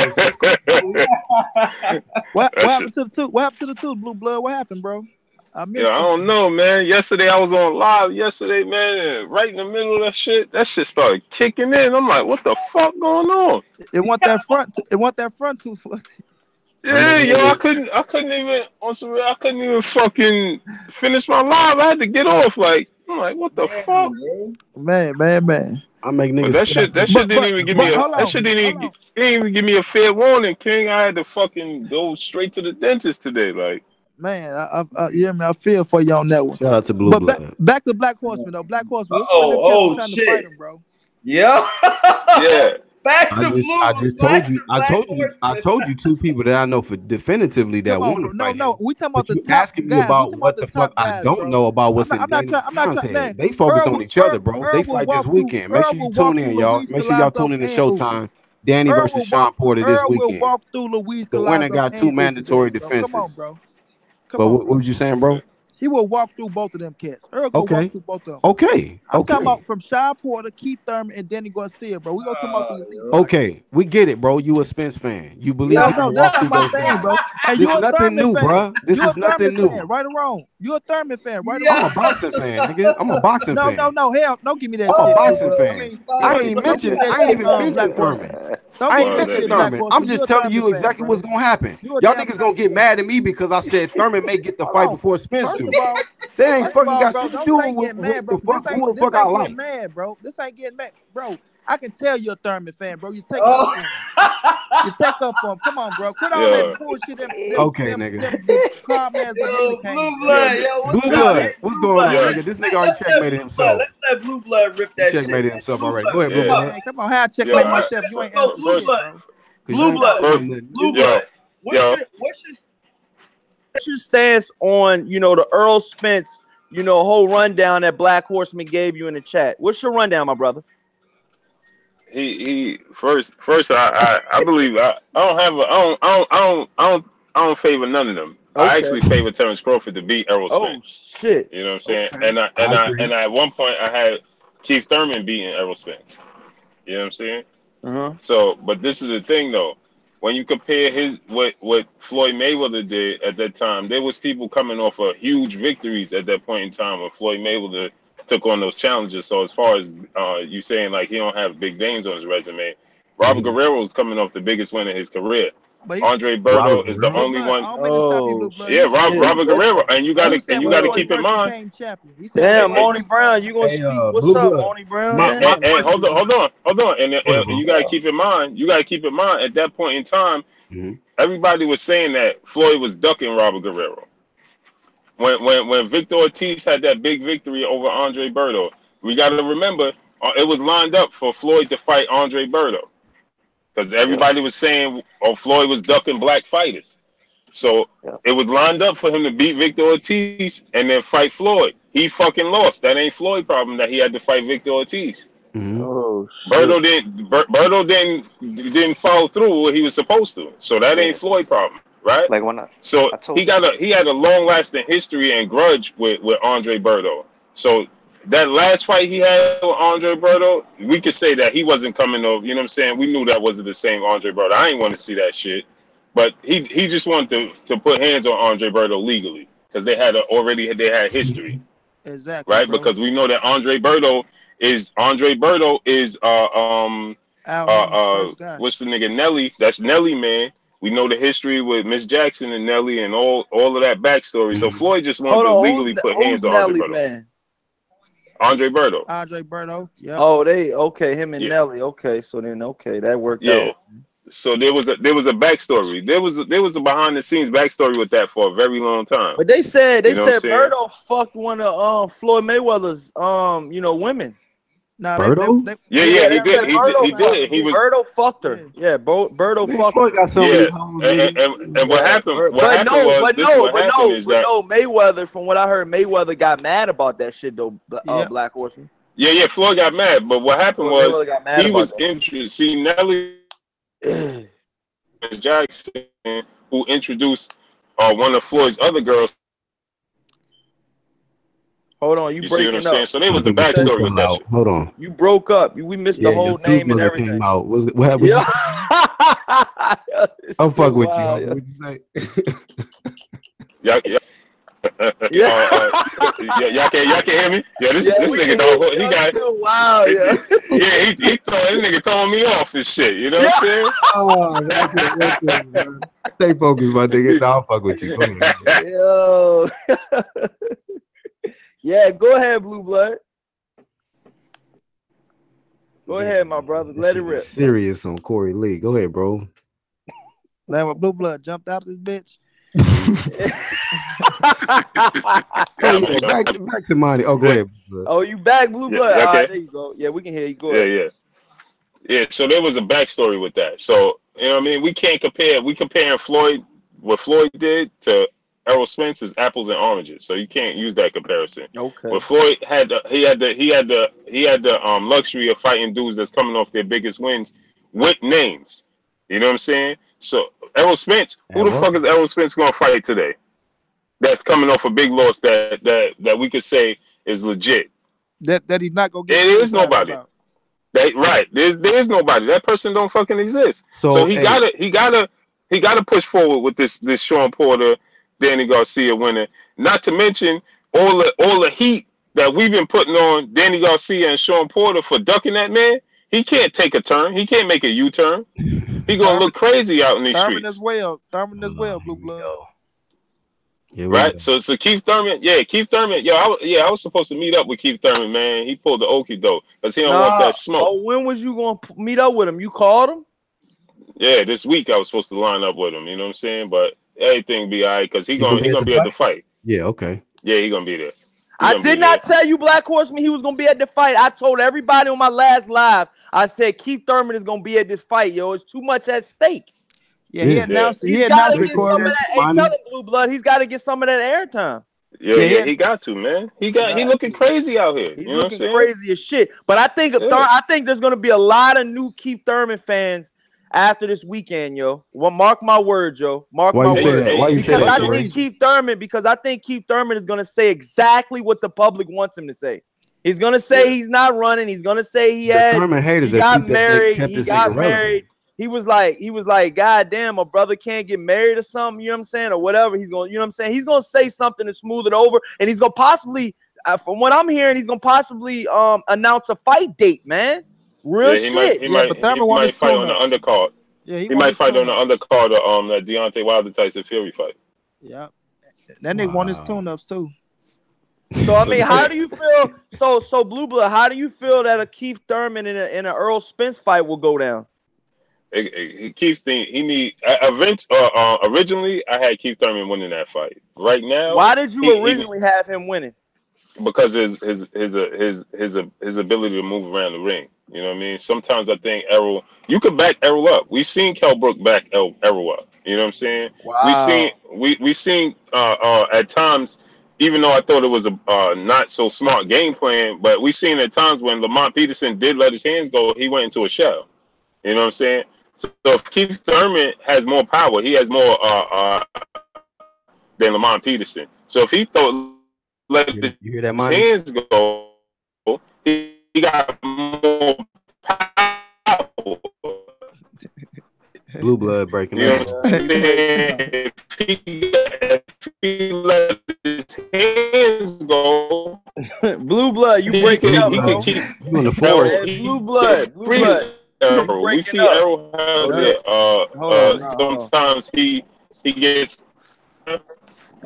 What happened to the tooth? What happened to the tooth, Blue Blood? What happened, bro? I missed I don't know, man. Yesterday I was on live yesterday, man, and right in the middle of that shit started kicking in. I'm like, what the fuck going on? It want that front. It want that front tooth. Yeah, yo, I couldn't even fucking finish my live. I had to get off. Like, I'm like, what the fuck? Man. I make niggas. That shit didn't even give me didn't even give me a fair warning, King. I had to fucking go straight to the dentist today. Like, man, I feel for you on that one. Shout out to Blue Blood. Back to Black Horseman though. Black Horseman. Oh trying shit, to fight him, bro. Yeah. Yeah. Back to Blue. I told you two people that I know for definitively that want to fight. No. We talking about the top asking me guys. about what the fuck I don't know about what's in Danny. They focused on each other, bro. They fight this weekend. Make sure you tune in, y'all. Make sure y'all tune in to Showtime. Danny versus Shawn Porter this weekend. Walk through Luis the winner got 2 mandatory defenses. Come on, bro. But what was you saying, bro? He will walk through both of them cats. Earl go walk through both of them. Okay. I'm talking about from Shawn Porter, Keith Thurman, and Danny Garcia, bro. We gonna talk about these. Okay, we get it, bro. You a Spence fan. You believe that's not my thing, bro. And this is nothing new, bro. This is nothing new. Right or wrong? You a Thurman fan, right or I'm wrong? a boxing fan, nigga. I'm a boxing fan. No, hell, don't give me that. I'm a boxing fan. I ain't even mentioned Thurman. I ain't mentioned Thurman. I'm just telling you exactly what's gonna happen. Y'all niggas gonna get mad at me because I said Thurman may get the fight before Spence do. That ain't fucking got shit to do with who the fuck I like. Mad, bro. This ain't getting mad, bro. I can tell you're a Thurman fan, bro. You take up for him. You take up for him. Come on, bro. Quit all that bullshit. Nigga. Blue Blood, yo, Blue Blood. What's going on, nigga? This nigga already checkmated himself. Let's let Blue Blood rip that shit. Checkmated himself already. Go ahead, Blue Blood. Come on, how I checkmate myself? You ain't Blue Blood. What's your stance on, the Earl Spence, whole rundown that Black Horseman gave you in the chat? What's your rundown, my brother? He first I believe I don't favor none of them. Okay. I actually favor Terrence Crawford to beat Errol Spence. Oh shit! You know what I'm saying? Okay. And I at one point I had Keith Thurman beating Errol Spence. You know what I'm saying? So, but this is the thing though. When you compare what Floyd Mayweather did at that time, there was people coming off of huge victories at that point in time when Floyd Mayweather took on those challenges. So as far as you saying like he don't have big names on his resume, Robert Guerrero is coming off the biggest win in his career. Andre Berto is the only one. Robert Guerrero, and you got to keep in mind. Damn, Monnie Brown, you gonna speak? What's up, Monnie Brown? And hold on, and you got to keep in mind. At that point in time, everybody was saying that Floyd was ducking Robert Guerrero. When Victor Ortiz had that big victory over Andre Berto, we got to remember it was lined up for Floyd to fight Andre Berto. Because everybody was saying, Floyd was ducking black fighters. So it was lined up for him to beat Victor Ortiz and then fight Floyd. He fucking lost. That ain't Floyd's problem that he had to fight Victor Ortiz. Oh, Berto didn't follow through what he was supposed to. So that ain't Floyd's problem, right? Like he had a long lasting history and grudge with Andre Berto. So that last fight he had with Andre Berto, we could say that he wasn't coming over. You know what I'm saying? We knew that wasn't the same Andre Berto. I ain't want to see that shit. But he just wanted to put hands on Andre Berto legally because they had history. Exactly. Right? Bro. Because we know that Andre Berto is what's the nigga Nelly? That's Nelly, man. We know the history with Miss Jackson and Nelly and all of that backstory. So Floyd just wanted to legally put hands on Andre Berto. Man. Andre Berto. Andre Berto. Yeah. Oh, him and Nelly. Okay, so then that worked out. So there was a backstory. There was a behind the scenes backstory with that for a very long time. But they said Berto fucked one of Floyd Mayweather's women. Nah, Berto? He did. He was Berto fucked her. Yeah, Berto fucked her. Got and what happened? Mayweather. From what I heard, Mayweather got mad about that shit though. Black Horseman. Yeah. Floyd got mad, but what happened was he was interested. See, Nelly Jackson, who introduced one of Floyd's other girls. Hold on, you see what I'm saying? So they was the backstory with that shit. Hold on, you broke up. We missed the whole name and everything. Came out. What happened? Yeah. I'm fucking with you. What'd you say? Y'all can't hear me? Yeah, this nigga don't. He got. Wow. Yeah. He nigga throwing me off and shit. You know what I'm saying? Oh, that's it, man. Stay focused, my nigga. No, I'll fuck with you. Yo. Yeah, go ahead, Blue Blood. Go ahead, my brother. Let it rip. Serious on Corey Lee. Go ahead, bro. Like Blue Blood jumped out of this bitch. back to Monnie. Oh, go ahead. Oh, you back, Blue Blood? All right, there you go. Yeah, we can hear you. Go ahead. Yeah. So there was a backstory with that. So you know what I mean? We can't compare. We comparing what Floyd did to Errol Spence is apples and oranges, so you can't use that comparison. Okay. But Floyd had the luxury of fighting dudes that's coming off their biggest wins with names. You know what I'm saying? So Errol Spence, who the fuck is Errol Spence gonna fight today? That's coming off a big loss that we could say is legit. That he's not gonna get. There is nobody. Right. There's nobody. That person don't fucking exist. So he gotta push forward with this Shawn Porter, Danny Garcia winner. Not to mention all the heat that we've been putting on Danny Garcia and Shawn Porter for ducking that man. He can't take a turn. He can't make a U-turn. He gonna look crazy out in these streets. Thurman as well, Blue Blood. Yeah, right. So Keith Thurman. I was supposed to meet up with Keith Thurman, man. He pulled the okie doke because he don't want that smoke. Oh, when was you gonna meet up with him? You called him? Yeah, this week I was supposed to line up with him. You know what I'm saying? But everything be all right because he gonna be at the fight. Yeah. Okay. Yeah, he gonna be there. I did not tell you, Black Horseman, he was gonna be at the fight. I told everybody on my last live. I said Keith Thurman is gonna be at this fight, yo. It's too much at stake. Yeah, he announced. He gotta get some of that. Hey, tell him, Blue Blood, he's got to get some of that airtime. Yeah, he got to, man. He looking crazy out here. He's you know looking crazy as shit. But I think there's gonna be a lot of new Keith Thurman fans after this weekend, yo. Well, mark my word, yo. Mark my word. Because I think Keith Thurman is gonna say exactly what the public wants him to say. He's gonna say he's not running. He's gonna say he got married. He got married. He was like, God damn, a brother can't get married or something, you know what I'm saying? Or whatever. He's going, you know what I'm saying? He's going to say something to smooth it over. And he's going to possibly, from what I'm hearing, he's going to possibly announce a fight date, man. Real shit. He might fight on the undercard. Yeah, he might fight on the undercard of that Deontay Wilder Tyson Fury fight. Yeah. That nigga won his tune-ups too. So I mean, how do you feel? So Blue Blood, how do you feel that a Keith Thurman in an Earl Spence fight will go down? Keith originally I had Keith Thurman winning that fight. Right now, why did you originally have him winning? Because his ability to move around the ring. You know what I mean? Sometimes I think you could back Errol up. We seen Kell Brook back Errol up. You know what I'm saying? Wow. We seen at times, even though I thought it was a not so smart game plan, but we seen at times when Lamont Peterson did let his hands go, he went into a shell. You know what I'm saying? So if Keith Thurman has more power, he has more than Lamont Peterson. So if he let his hands go, he got more power. Blue Blood breaking up. If he let his hands go, Blue Blood, you breaking up, bro. You on the floor. Blue Blood. We see Errol has sometimes he gets.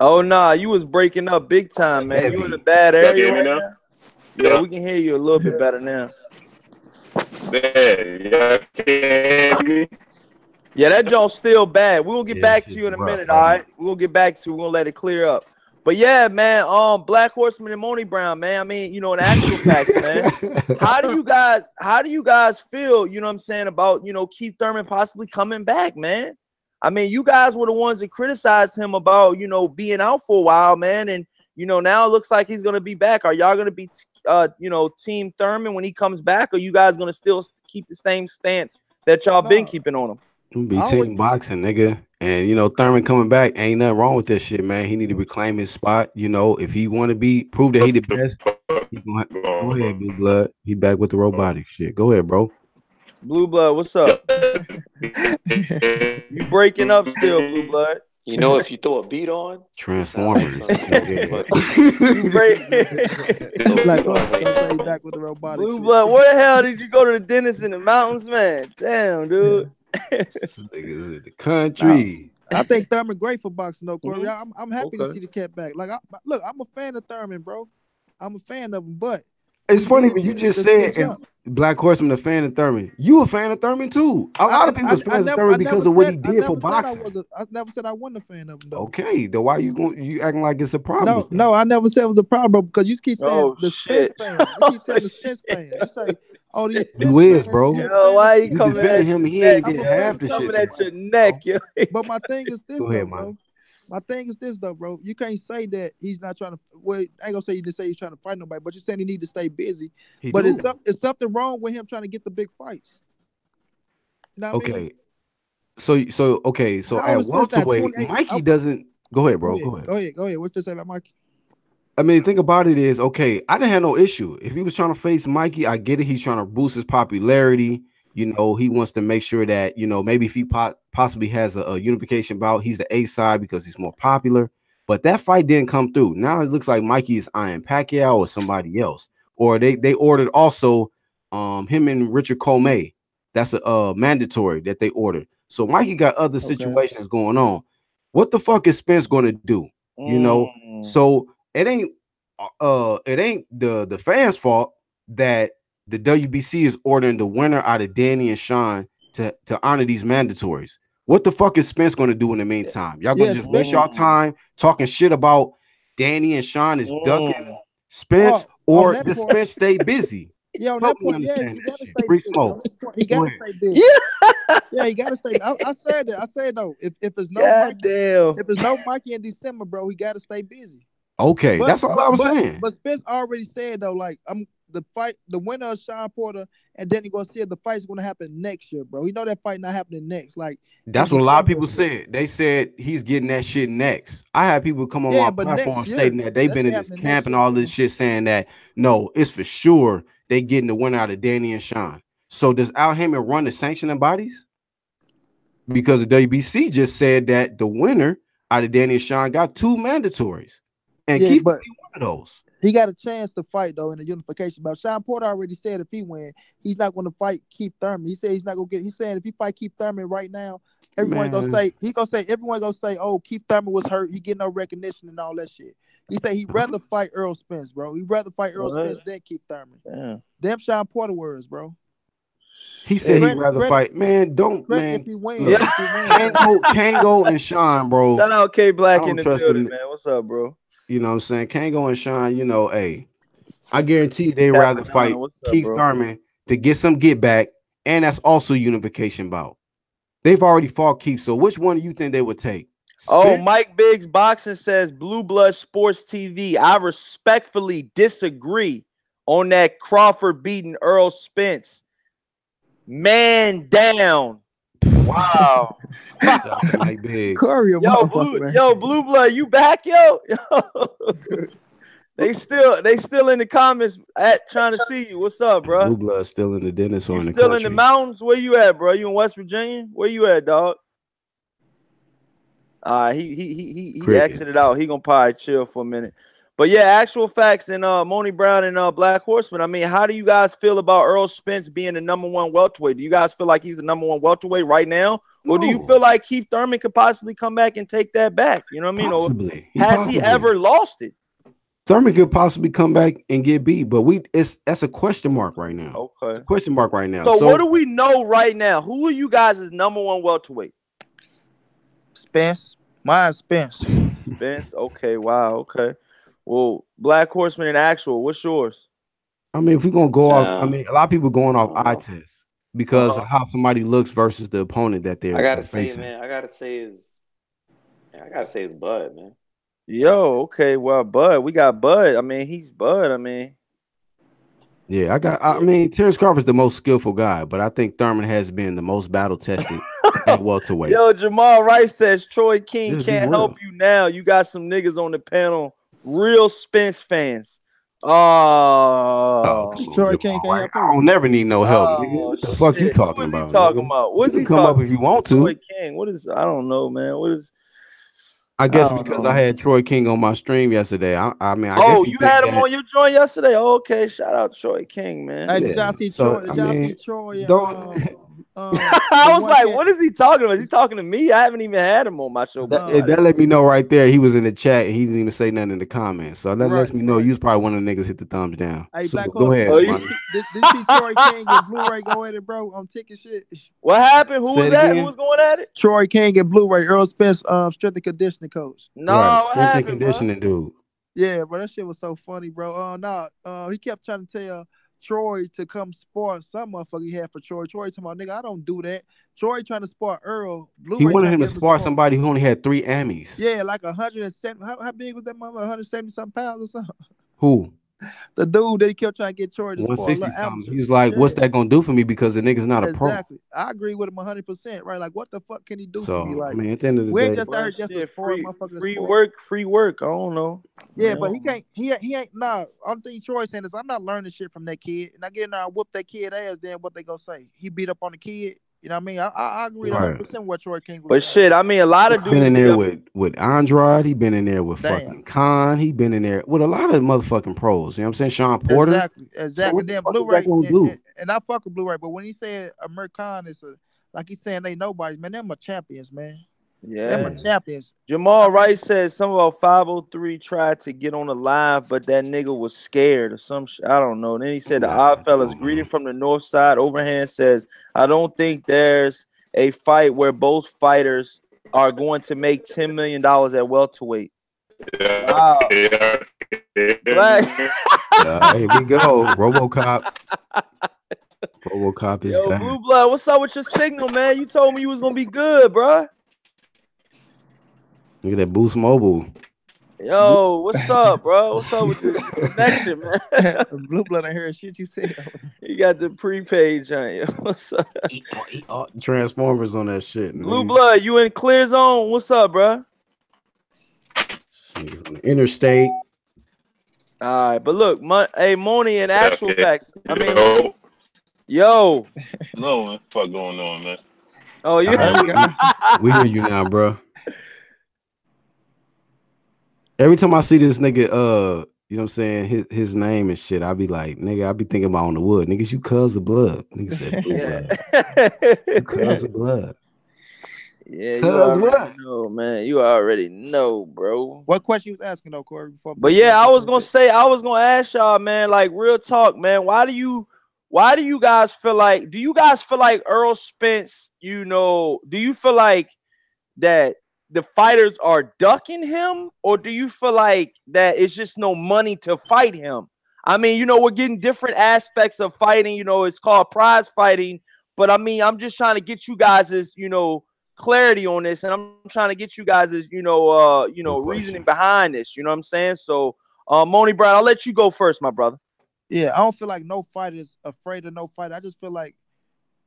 Oh nah, you was breaking up big time, man. You in a bad area right now? Yeah, we can hear you a little bit better now. Yeah, can hear me? Yeah, that joint's still bad. We'll get back to you in a minute, all right? We'll get back to you. We're gonna let it clear up. But yeah, man, Black Horseman and Monnie Brown, man. I mean, you know, in actual facts, man. How do you guys feel, you know what I'm saying, about, you know, Keith Thurman possibly coming back, man? I mean, you guys were the ones that criticized him about, you know, being out for a while, man. And, you know, now it looks like he's gonna be back. Are y'all gonna be you know, Team Thurman when he comes back, or you guys gonna still keep the same stance that y'all been keeping on him? Be team boxing, nigga. And you know, Thurman coming back, ain't nothing wrong with this shit, man. He need to reclaim his spot. You know, if he want to prove that he the best, he go ahead, Blue Blood. He back with the robotic shit. Go ahead, bro. Blue Blood, what's up? You breaking up still, Blue Blood? You know, if you throw a beat on Transformers. Back with the robotic. Blue Blood, where the hell did you go to the dentist in the mountains, man? Damn, dude. This nigga's in the country. I think Thurman great for boxing, though, Corey. I'm happy to see the cat back. Like, look, I'm a fan of Thurman, bro. I'm a fan of him, but it's funny when you just said Black Horseman a fan of Thurman. You a fan of Thurman too. A lot of people fans of Thurman because of what he did for boxing. I never said I wasn't a fan of him, though. Okay, then why you acting like it's a problem? No, I never said it was a problem, bro, because you keep saying the Spence fan. You keep saying the Spence fan. You say, oh, these you is, bro. Yo, why he coming at him? He ain't getting half the shit. Coming at your neck, yo. But my thing is this, though, bro. My thing is this, though, bro. You can't say that he's not trying to. Well, I ain't gonna say you didn't say he's trying to fight nobody, but you're saying he need to stay busy. It's something wrong with him trying to get the big fights. You know what I mean? So at welterweight, Mikey doesn't. Go ahead, bro. Go ahead. What's to say about Mikey? I mean, the thing about it is, okay, I didn't have no issue. If he was trying to face Mikey, I get it. He's trying to boost his popularity. You know, he wants to make sure that, you know, maybe if he possibly has a unification bout, he's the A side because he's more popular. But that fight didn't come through. Now it looks like Mikey is eyeing Pacquiao or somebody else. Or they ordered also him and Richard Comey. That's a mandatory that they ordered. So Mikey got other situations going on. What the fuck is Spence going to do? You know, so it ain't the fans' fault that the WBC is ordering the winner out of Danny and Shawn to honor these mandatories. What the fuck is Spence going to do in the meantime? Y'all gonna just waste y'all time talking shit about Danny and Shawn is ducking Spence, or does Spence stay busy? Yeah, on that point, he gotta stay busy. He gotta stay busy. Yeah, he gotta stay. I said that. I said though, if it's no Mikey in December, bro, he gotta stay busy. Okay, that's all I was saying. But Spence already said though, like the winner of Shawn Porter and Danny Garcia, the fight's gonna happen next year, bro. You know that fight not happening next. Like that's what a lot of people said. They said he's getting that shit next. I had people come on my platform stating that they've been in this camp and all this shit, saying that no, it's for sure they getting the winner out of Danny and Shawn. So does Al Heyman run the sanctioning bodies? Because the WBC just said that the winner out of Danny and Shawn got 2 mandatories. And Keith will be one of those. He got a chance to fight though in the unification. But Shawn Porter already said if he win, he's not going to fight Keith Thurman. He said he's not going to get. He's saying if he fight Keith Thurman right now, everyone gonna say, oh, Keith Thurman was hurt. He get no recognition and all that shit. He said he'd rather fight Earl Spence, bro. He'd rather fight Earl Spence than Keith Thurman. Damn. Them Shawn Porter words, bro. He said he'd rather fight. Man, don't, man. If he wins, Kango and Shawn, bro. Shout out K Black in the building, man. What's up, bro? You know what I'm saying? Kango and Shawn, you know, hey, I guarantee you they'd rather fight Keith Thurman to get some get back, and that's also unification bout. They've already fought Keith, so which one do you think they would take? Oh, Mike Biggs Boxing says Blue Blood Sports TV. I respectfully disagree on that Crawford beating Earl Spence. Man down. Wow. Mike Biggs. Yo, Blue Blood, you back, yo? They still in the comments trying to see you. What's up, bro? Blue Blood still in the dentist or in the still country? In the mountains? Where you at, bro? You in West Virginia? Where you at, dog? He exited out. He gonna probably chill for a minute. But yeah, actual facts and Monnie Brown and Black Horseman. I mean, how do you guys feel about Earl Spence being the #1 welterweight? Do you guys feel like he's the #1 welterweight right now? Or do you feel like Keith Thurman could possibly come back and take that back? You know what I mean? Possibly. Or has he ever lost it? Thurman could possibly come back and get beat, but that's a question mark right now. Okay. It's a question mark right now. So what do we know right now? Who are you guys' number one welterweight? Spence. Mine's Spence. Spence. Okay. Wow. Okay. Well, Black Horseman and Actual, what's yours? I mean, if we're gonna go off, I mean, a lot of people going off eye tests because of how somebody looks versus the opponent that they're. I gotta facing. say, man. I gotta say it's Bud, man. Yo, okay, well, Bud, we got Bud. I mean, he's Bud. I mean, yeah, I mean, Terrence Crawford's the most skillful guy, but I think Thurman has been the most battle tested at welterweight. Yo, Jamal Rice says Troy King can't help you now. You got some niggas on the panel, real Spence fans. Troy King can't help. I don't never need no help. What the fuck you talking about? What's he talking about? What's he come up if you want to? Troy King. What is? I don't know, man. What is? I guess because I had Troy King on my stream yesterday. I mean, guess you had him on your joint yesterday. Oh, okay, shout out Troy King, man. Hey, did y'all see Troy? Did y'all see Troy? I was like, what is he talking about? Is he talking to me? I haven't even had him on my show. That let me know right there. He was in the chat and he didn't even say nothing in the comments. So that lets me know you was probably one of the niggas hit the thumbs down. Hey, so go ahead. Did you see Troy King and Blu-ray go at it, bro? On ticket shit. What happened? Who was that? Who was going at it? Troy King and Blu-ray. Earl Spence, strength and conditioning coach. No, strength and conditioning, dude. Yeah, bro, that shit was so funny, bro. He kept trying to tell Troy to come spar some motherfucker he had for Troy. Troy talking about, nigga, I don't do that. Troy trying to spar Earl. He wanted him to spar somebody who only had 3 Emmys. Yeah, like 170. How big was that motherfucker? 170 something pounds or something. Who? The dude that he kept trying to get Troy to spar. 160 something. He was like, what's that gonna do for me? Because the nigga's not a pro. Exactly. I agree with him 100%. Right? Like, what the fuck can he do for me? Like, I mean, at the end of the we day, just heard just free work. I don't know. Yeah, but he can't. He ain't. Nah. Only thing Troy's saying is, I'm not learning shit from that kid, and I get in there and whoop that kid ass. Then what they gonna say? He beat up on the kid. You know what I mean? I agree 100% what Troy King was. But shit, I mean, a lot of dudes been in there with Andrade. He been in there with fucking Khan. He been in there with a lot of motherfucking pros. You know what I'm saying? Shawn Porter. Exactly. Then Blu-ray. And I fuck with Blu-ray, but when he said Amir Khan is like he's saying they nobody, man, them are champions, man. Yeah, them are champions. Jamal Rice says some about 503 tried to get on the live, but that nigga was scared or some shit. I don't know. Then he said the odd fellas greeting from the north side. Overhand says, I don't think there's a fight where both fighters are going to make $10 million at welterweight. Wow. Here we go. RoboCop. RoboCop is Yo, Blue Blood, what's up with your signal, man? You told me you was gonna be good, bro. Look at that Boost Mobile. Yo, what's up, bro? What's up with the connection, man? Blue Blood, I heard shit you said. You got the prepaid giant. What's up? Transformers on that shit. Man. Blue Blood, you in clear zone? What's up, bro? On the interstate. All right, but look, hey, Monnie, and actual facts. I mean, yo. No, what the fuck going on, man? Oh, you. We hear you now, bro. Every time I see this nigga, you know what I'm saying, his name and shit, I be like, nigga, I be thinking about on the wood. Niggas, you cuz of blood. Nigga said blue blood. You cuz of blood. Yeah, you already know, man. You already know, bro. What question you was asking though, Corey? But yeah, I was gonna ask y'all, man, like real talk, man. Why do you guys feel like? Do you guys feel like Earl Spence? You know, do you feel like that the fighters are ducking him, or do you feel like that it's just no money to fight him? I mean, you know, we're getting different aspects of fighting. You know, it's called prize fighting, but I mean, I'm just trying to get you guys' clarity on this, and I'm trying to get you guys' reasoning behind this. You know what I'm saying? So, Monnie Brown, I'll let you go first, my brother. Yeah, I don't feel like no fighter is afraid of no fight. I just feel like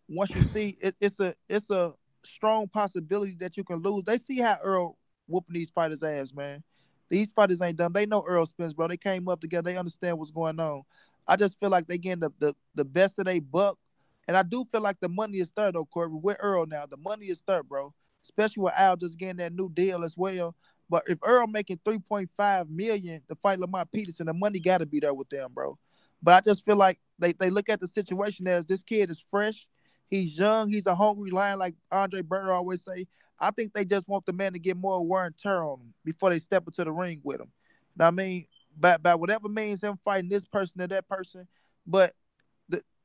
once you see it's a strong possibility that you can lose. They see how Earl whooping these fighters' ass, man. These fighters ain't done. They know Earl Spence, bro. They came up together. They understand what's going on. I just feel like they getting the best of their buck. And I do feel like the money is there, though, Corey. With Earl now, the money is there, bro. Especially with Al just getting that new deal as well. But if Earl making $3.5 million to fight Lamar Peterson, the money got to be there with them, bro. But I just feel like they look at the situation as this kid is fresh. He's young. He's a hungry lion, like Andre Berger always say. I think they just want the man to get more wear and tear on him before they step into the ring with him. Now, I mean, by whatever means him fighting this person or that person. But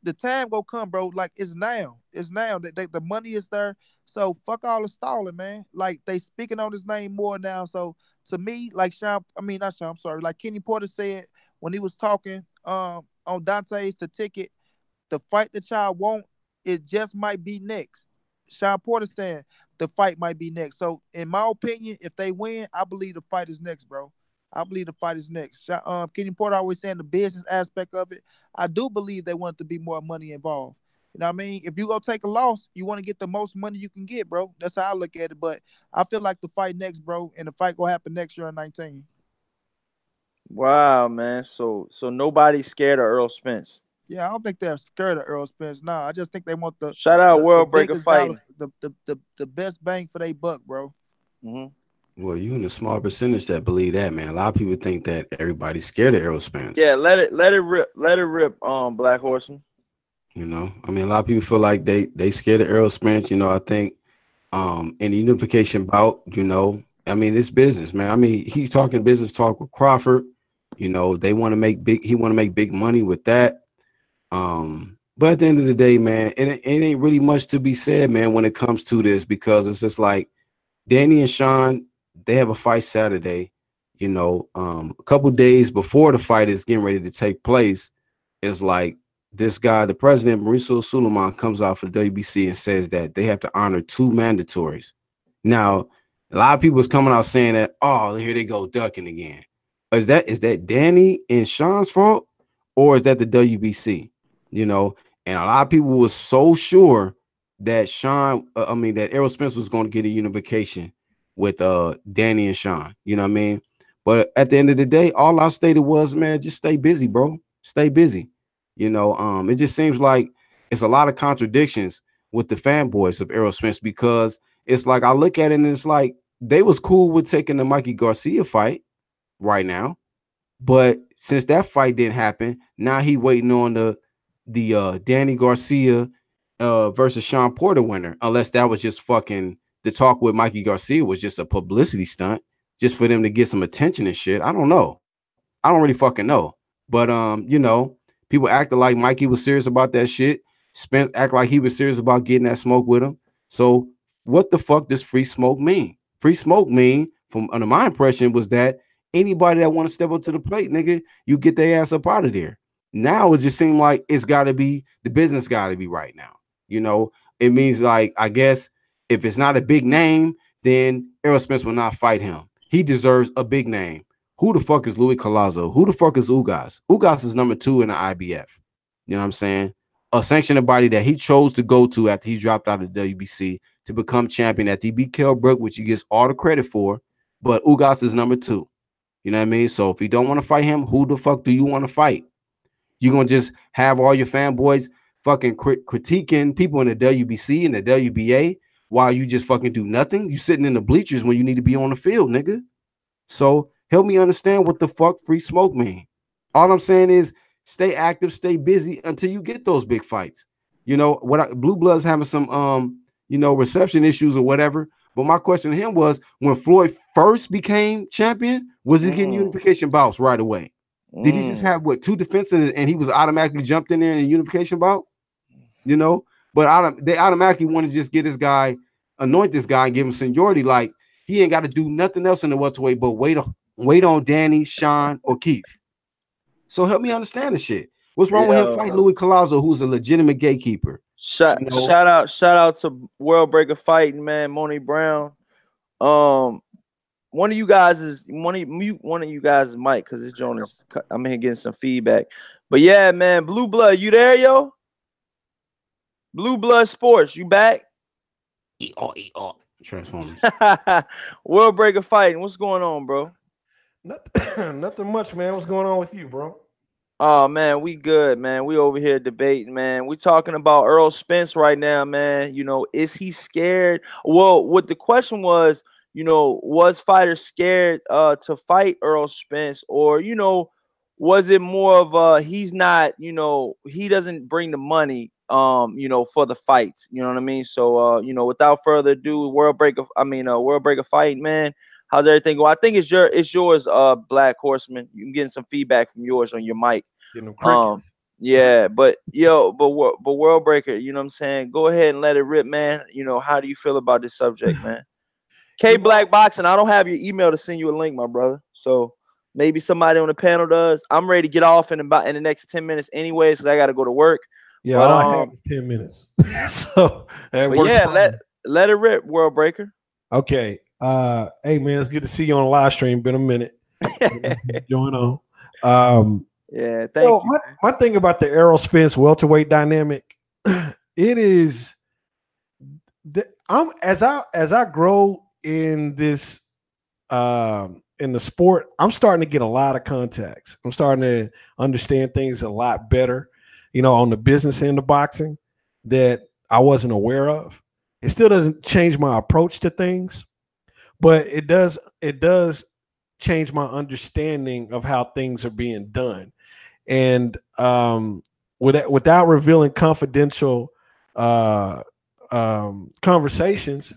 the time gonna come, bro. Like it's now. It's now that the money is there. So fuck all the stalling, man. Like they speaking on his name more now. So to me, like Shawn, I mean not Shawn, I'm sorry. Like Kenny Porter said when he was talking on Dante's the ticket, the fight that y'all want, it just might be next. Shawn Porter saying the fight might be next. So in my opinion, if they win, I believe the fight is next, bro. I believe the fight is next. Kenny Porter always saying the business aspect of it. I do believe they want to be more money involved. You know what I mean? If you go take a loss, you want to get the most money you can get, bro. That's how I look at it. But I feel like the fight next, bro, and the fight gonna happen next year in 19. Wow, man. So nobody's scared of Earl Spence. Yeah, I don't think they're scared of Earl Spence. No, I just think they want the shout out World Breaker biggest Fighting, the best bang for their buck, bro. Mm-hmm. Well, you in a small percentage that believe that, man. A lot of people think that everybody's scared of Errol Spence. Yeah, let it rip. Black Horseman. You know, I mean, a lot of people feel like they scared of Errol Spence. You know, I think in the unification bout, you know, I mean, it's business, man. I mean, he's talking business talk with Crawford. You know, they want to make big. He want to make big money with that. But at the end of the day, man, it ain't really much to be said, man, when it comes to this, because it's just like Danny and Shawn, they have a fight Saturday. You know, a couple days before the fight is getting ready to take place, it's like this guy, the president, Mauricio Suleiman, comes out for the WBC and says that they have to honor 2 mandatories. Now, a lot of people is coming out saying that, oh, here they go ducking again. Is that Danny and Shawn's fault, or is that the WBC? You know, and a lot of people was so sure that that Errol Spence was going to get a unification with Danny and Shawn. You know what I mean? But at the end of the day, all I stated was, man, just stay busy, bro. Stay busy. You know, it just seems like it's a lot of contradictions with the fanboys of Errol Spence, because it's like I look at it and it's like they was cool with taking the Mikey Garcia fight right now, but since that fight didn't happen, now he waiting on the Danny Garcia versus Shawn Porter winner, unless that was just fucking the talk with Mikey Garcia was just a publicity stunt just for them to get some attention and shit. I don't know. I don't really fucking know. But you know, people acted like Mikey was serious about that shit. Spence act like he was serious about getting that smoke with him. So what the fuck does free smoke mean? Free smoke mean, from under my impression, was that anybody that want to step up to the plate, nigga, you get their ass up out of there. Now it just seemed like it's got to be the business got to be right now. You know, it means like, I guess if it's not a big name, then Errol Spence will not fight him. He deserves a big name. Who the fuck is Louis Collazo? Who the fuck is Ugas? Ugas is number 2 in the IBF. You know what I'm saying? A sanctioned body that he chose to go to after he dropped out of the WBC to become champion after he beat Kell Brook, which he gets all the credit for. But Ugas is number 2. You know what I mean? So if you don't want to fight him, who the fuck do you want to fight? You're going to just have all your fanboys fucking critiquing people in the WBC and the WBA while you just fucking do nothing? You sitting in the bleachers when you need to be on the field, nigga. So help me understand what the fuck free smoke mean. All I'm saying is stay active, stay busy until you get those big fights. You know, Blue Blood's having some you know, reception issues or whatever. But my question to him was, when Floyd first became champion, was he getting unification bouts right away? Did he just have 2 defenses and he was automatically jumped in there in a unification bout? You know, but they automatically want to just get this guy, anoint this guy, and give him seniority. Like he ain't got to do nothing else in the welterweight but wait on Danny, Shawn, or Keith. So help me understand the shit. What's wrong with him fighting Louis Collazo, who's a legitimate gatekeeper? Shout out to World Breaker Fighting, man. Monnie Brown. One of you guys is mute one of you guys' mic, because this joint is, I'm here getting some feedback. But yeah, man, Blue Blood, you there, yo? Blue Blood Sports, you back? Transformers. World Breaker Fighting, what's going on, bro? Nothing much, man. What's going on with you, bro? Oh man, we good, man. We over here debating, man. We talking about Earl Spence right now, man. You know, is he scared? Well, what the question was, you know, was fighters scared to fight Earl Spence, or you know, was it more of he's not, you know, he doesn't bring the money, you know, for the fights, you know what I mean? So you know, without further ado, World Breaker Fighting, man. How's everything going? I think it's yours, Black Horseman. You can get some feedback from yours on your mic. Getting them crickets. Yeah, but World Breaker, you know what I'm saying? Go ahead and let it rip, man. You know, how do you feel about this subject, man? K Black Boxing, I don't have your email to send you a link, my brother. So maybe somebody on the panel does. I'm ready to get off in the next 10 minutes anyways, because I got to go to work. Yeah, all I have is 10 minutes. So that works. Yeah, let it rip, World Breaker. Okay. Hey man, it's good to see you on the live stream. Been a minute. Going on. Yeah, thank you. My thing about the Errol Spence welterweight dynamic, it is as I grow in this in the sport, I'm starting to get a lot of contacts. I'm starting to understand things a lot better, you know, on the business end of boxing that I wasn't aware of. It still doesn't change my approach to things, but it does change my understanding of how things are being done. And without revealing confidential conversations,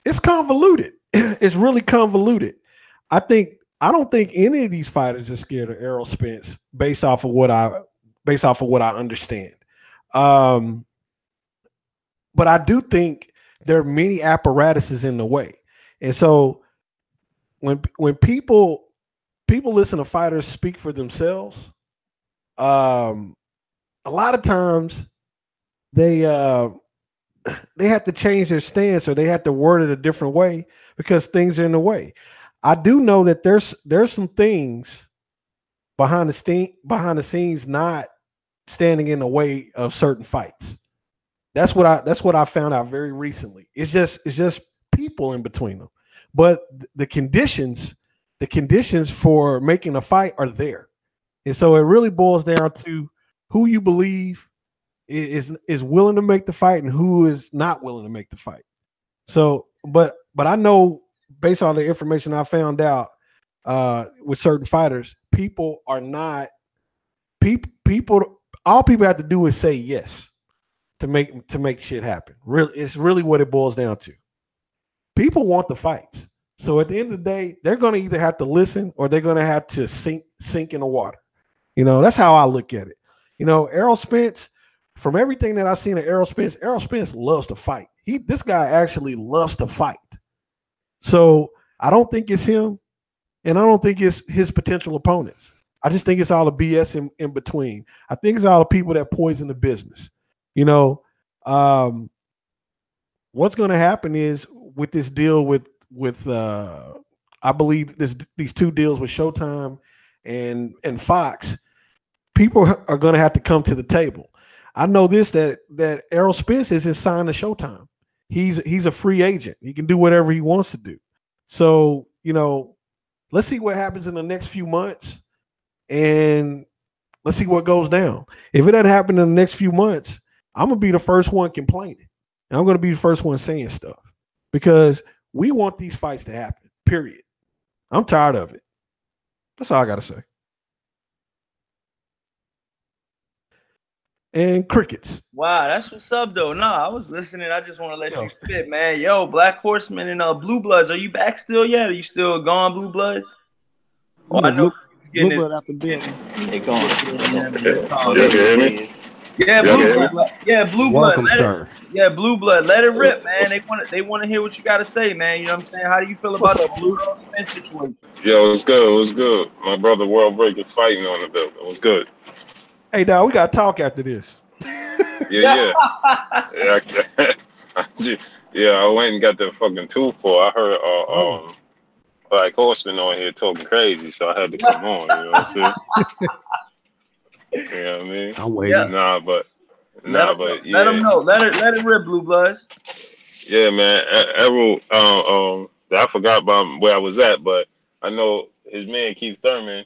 it's convoluted. It's really convoluted. I don't think any of these fighters are scared of Errol Spence based off of what I understand. But I do think there are many apparatuses in the way. And so when people listen to fighters speak for themselves, a lot of times they have to change their stance, or they have to word it a different way because things are in the way. I do know that there's some things behind the scenes not standing in the way of certain fights. That's what I found out very recently. It's just people in between them, but the conditions for making a fight are there. And so it really boils down to who you believe is willing to make the fight and who is not willing to make the fight. So, but I know based on the information I found out with certain fighters, people are not people. All people have to do is say yes to make shit happen. Really, it's really what it boils down to. People want the fights. So at the end of the day, they're going to either have to listen or they're going to have to sink in the water. You know, that's how I look at it. You know, Errol Spence, from everything that I've seen of Errol Spence loves to fight. This guy actually loves to fight. So I don't think it's him, and I don't think it's his potential opponents. I just think it's all the BS in between. I think it's all the people that poison the business. You know, what's going to happen is with this deal with I believe these two deals with Showtime and Fox, people are going to have to come to the table. I know this, that Errol Spence isn't signed to Showtime. He's a free agent. He can do whatever he wants to do. So, you know, let's see what happens in the next few months, and let's see what goes down. If it doesn't happen in the next few months, I'm going to be the first one complaining. And I'm going to be the first one saying stuff because we want these fights to happen, period. I'm tired of it. That's all I got to say. And crickets. Wow, that's what's up, though. No, I was listening. I just want to let you spit, man. Yo, Black Horseman and Blue Bloods, are you back still yet? Are you still gone, Blue Bloods? Oh, I know. Blue Blood out the building. They gone. Yeah, Blue Blood. Yeah, Blue Blood. Welcome, sir. Yeah, Blue Blood. Let it rip, man. They want to hear what you got to say, man. You know what I'm saying? How do you feel about the Blue Spence situation? Yo, it was good. It was good. My brother World Breaker fighting on the building. It was good. Hey, dog, we got to talk after this. Yeah. Yeah, I went and got that fucking tooth pulled. I heard Black Horseman on here talking crazy, so I had to come on. You know what I'm saying? You know what I mean? I'm waiting. Let them know. Let it rip, Blue Bloods. Yeah, man. Errol, I forgot about where I was at, but I know his man Keith Thurman,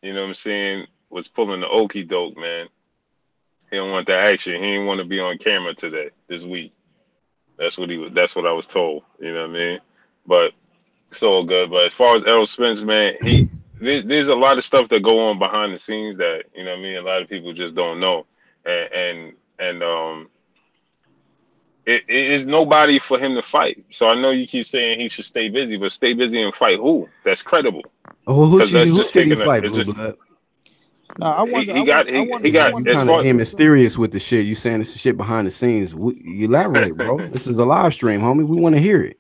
you know what I'm saying, was pulling the okie doke, man. He don't want the action. He didn't want to be on camera this week. That's what I was told. You know what I mean? But it's all good. But as far as Errol Spence, man, there's a lot of stuff that go on behind the scenes that, you know what I mean, a lot of people just don't know. And it is nobody for him to fight. So I know you keep saying he should stay busy, but stay busy and fight who? That's credible. Oh, who should he fight, Blue Blood? No, I wonder. He got you as kind far of being mysterious with the shit. You saying this shit behind the scenes. You elaborate, bro. This is a live stream, homie. We want to hear it.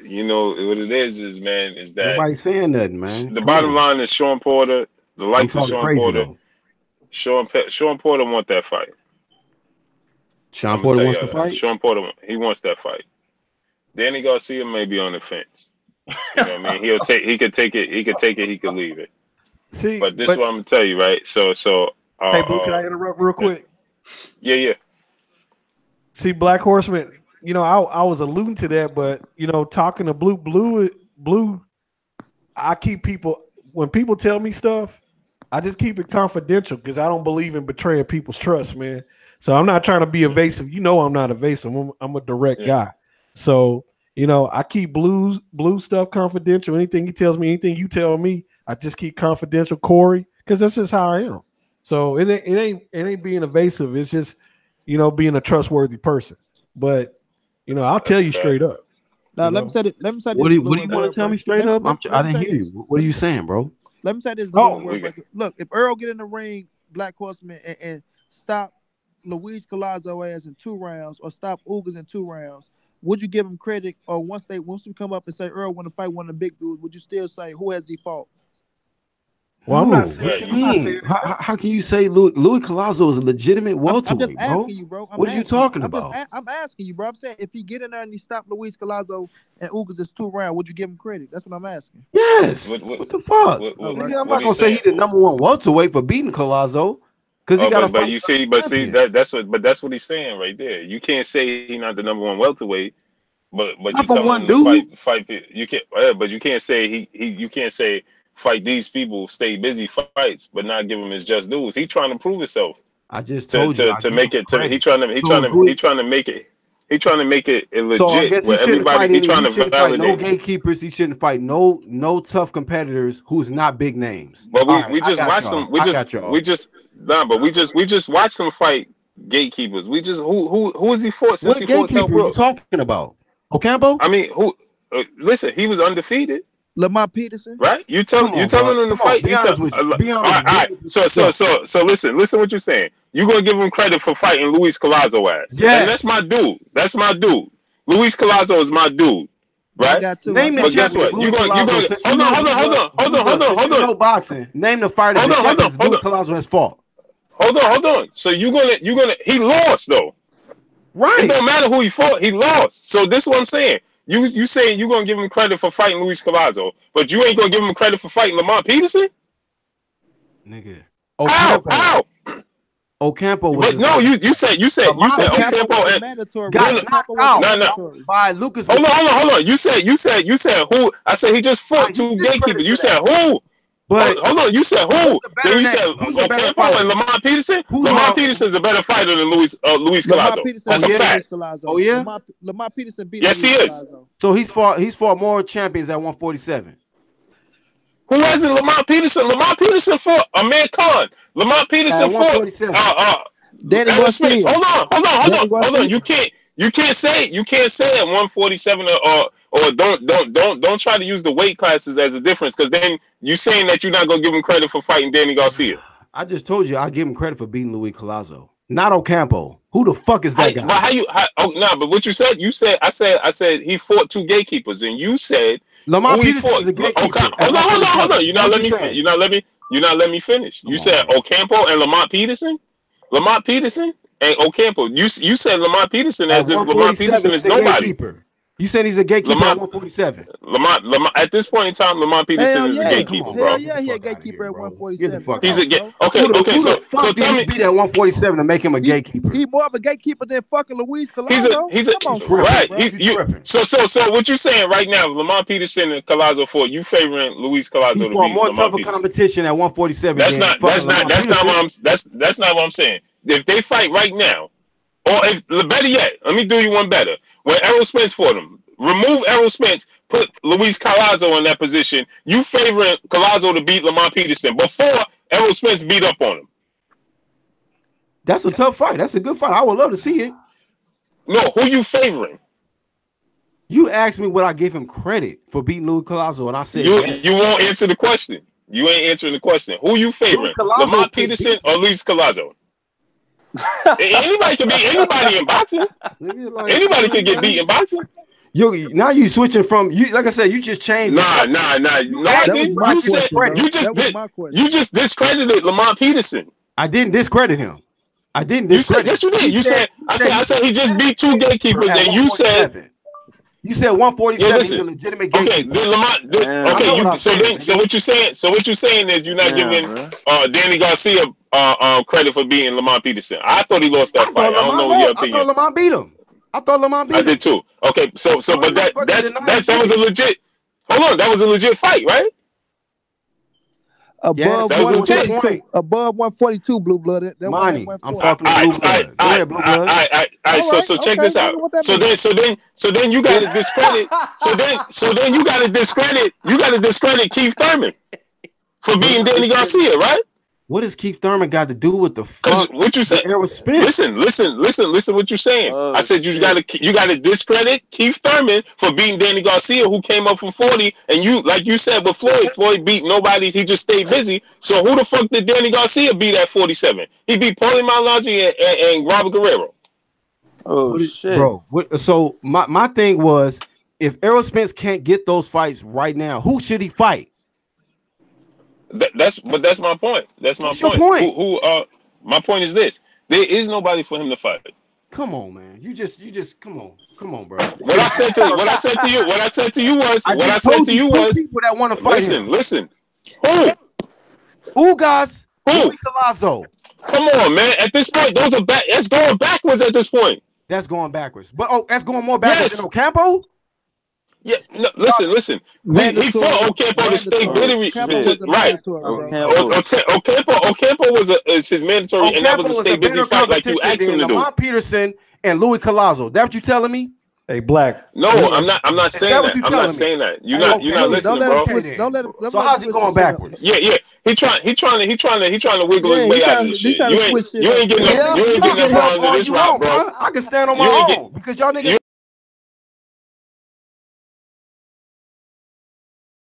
You know what it is man, is that nobody's saying nothing, man. The bottom line is Shawn Porter, the likes of Shawn Porter. Shawn Porter want that fight. Shawn Porter wants to fight? Shawn Porter, he wants that fight. Danny Garcia may be on the fence. You know what I mean? He could take it, he could leave it. See, but this is what I'm gonna tell you, right? So hey, Blue, can I interrupt real quick? Yeah. See, Black Horseman, you know, I was alluding to that, but you know, talking to Blue, I keep people, when people tell me stuff, I just keep it confidential because I don't believe in betraying people's trust, man. So I'm not trying to be evasive. You know, I'm not evasive. I'm a direct guy. So, you know, I keep Blue stuff confidential. Anything he tells me, anything you tell me, I just keep confidential, Corey, because that's just how I am. So it ain't being evasive. It's just, you know, being a trustworthy person. But, you know, I'll tell you straight up. Now let me say this. What do you want to tell me straight up? I didn't hear you. What are you saying, bro? Let me say this. Look, if Earl get in the ring, Black Horseman, and stop Luis Collazo ass in 2 rounds, or stop Ugas in 2 rounds, would you give him credit? Or once we come up and say Earl want to fight one of the big dudes, would you still say who has he fought? Well, I'm not saying. How can you say Louis Collazo is a legitimate welterweight, I'm just asking you, bro. What are you talking about? I'm asking you, bro. I'm saying if he get in there and he stop Luis Collazo and Ugas is 2 rounds, would you give him credit? That's what I'm asking. Yes. What the fuck? Nigga, I'm not gonna say he's the #1 welterweight for beating Collazo. Because he got that's what he's saying right there. You can't say he's not the #1 welterweight, but you tell him to fight. You can't, but you can't say you can't say fight these people, stay busy fights, but not give him his just dues. He's trying to prove himself. I just told you to make it. He's trying to make it. He's trying to make it legit. So I guess where everybody he's trying to validate. No gatekeepers. He shouldn't fight no tough competitors who's not big names. But we just watched them. We just watched them fight gatekeepers. Who is he fought since he fought Kell Brook? What gatekeeper you talking about? Ocampo? I mean, who? Listen, he was undefeated. Lamont Peterson, right? You telling him to fight. Be honest with you. Be honest. All right. So listen what you're saying. You gonna give him credit for fighting Luis Collazo ass? Yeah, that's my dude. That's my dude. Luis Collazo is my dude, right? But guess what? You gonna hold on. No boxing. Name the fighter that Luis Collazo has fought. Hold on. So you gonna he lost though. Right. It don't matter who he fought. He lost. So this is what I'm saying. You saying you gonna give him credit for fighting Luis Collazo, but you ain't gonna give him credit for fighting Lamont Peterson? Nigga. How? Ocampo was. But no, you said Ocampo and got knocked out by Lucas. Hold on. You said who? I said he just fought 2 gatekeepers. You said who? But hold on, you said who? Then you said Ocampo and Lamont Peterson. Lamont Peterson is a better fighter than Luis Collazo. That's a fact. Oh yeah, Lamont Peterson beat. Yes, he is. So he's fought more champions at 147. Who hasn't? Lamont Peterson. Lamont Peterson fought Amir Khan. Lamont Peterson fought. Danny Garcia. Hold on. You can't say at 147 or don't try to use the weight classes as a difference, because then you saying that you're not gonna give him credit for fighting Danny Garcia. I just told you I give him credit for beating Luis Collazo, not Ocampo. Who the fuck is that guy? But what you said? I said he fought 2 gatekeepers, and you said Lamont Peterson is a gatekeeper. Hold on. You're not letting me finish. You said Ocampo and Lamont Peterson. Lamont Peterson and Ocampo. You said Lamont Peterson as if Lamont Peterson is nobody. You said he's a gatekeeper at 147. Lamont, at this point in time, Lamont Peterson is a gatekeeper, bro. Yeah, he a gatekeeper at 147. He's a okay. So tell me, beat at 147 to make him a gatekeeper. He more of a gatekeeper than fucking Luis Collazo. He's right. So what you saying right now? Lamont Peterson and Collazo fought. You favoring Luis Collazo? He's fought more tougher competition at 147. That's not what I'm saying. If they fight right now, or if better yet, let me do you one better. When Errol Spence fought him, remove Errol Spence, put Luis Collazo in that position. You favoring Collazo to beat Lamont Peterson before Errol Spence beat up on him. That's a tough fight. That's a good fight. I would love to see it. No, who you favoring? You asked me what I gave him credit for beating Louis Collazo, and I said you won't answer the question. You ain't answering the question. Who you favoring? Lamont Peterson or Luis Collazo? Anybody can beat anybody in boxing. Anybody can get beat in boxing. Now you switching from you. Like I said, you just changed. Nah. You just discredited Lamont Peterson. I didn't discredit him. I didn't discredit. Yes, you did. You said I said he just beat 2 gatekeepers, and you said. You said 147 is a legitimate game. Okay, then Lamont. So what you're saying? So what you're saying is you're not giving Danny Garcia credit for beating Lamont Peterson. I thought he lost that fight. I don't know your opinion. I thought Lamont beat him. I did too. Okay, but that was a legit. Hold on, that was a legit fight, right? Above 142, Blue Blood. Money. I'm talking to Blue Blood. Go ahead, Blue Blood. All right. So check this out. So then you got to discredit. So then you got to discredit. You got to discredit Keith Thurman for beating Danny Garcia, right? What does Keith Thurman got to do with the fuck? What you said? Listen. What you're saying? I said you got to discredit Keith Thurman for beating Danny Garcia, who came up from 40, and you, like you said, with Floyd beat nobody. He just stayed busy. So who the fuck did Danny Garcia beat at 47? He beat Paulie Malignaggi and Robert Guerrero. Oh shit, bro. So my thing was, if Errol Spence can't get those fights right now, who should he fight? That's my point. That's my point. My point is this: there is nobody for him to fight. Come on, man. You just come on, bro. What I said to you was people that want to fight. Listen. Who guys? Who? Collazo. Come on, man. At this point, those are back. That's going backwards at this point. That's going backwards. But that's going more backwards than Ocampo. Yeah, no, listen. He fought Ocampo to stay right. Ocampo is his mandatory, and that was a stay busy fight like you asked him to do. Lamont Peterson and Louis Collazo. That what you telling me? Hey, Black. No, I'm not saying that. I'm not saying that. You're not listening, bro. Don't let him. So how's he going backwards? Yeah. He trying to wiggle his way out of this shit. You ain't getting no far into this route, bro. I can stand on my own because y'all niggas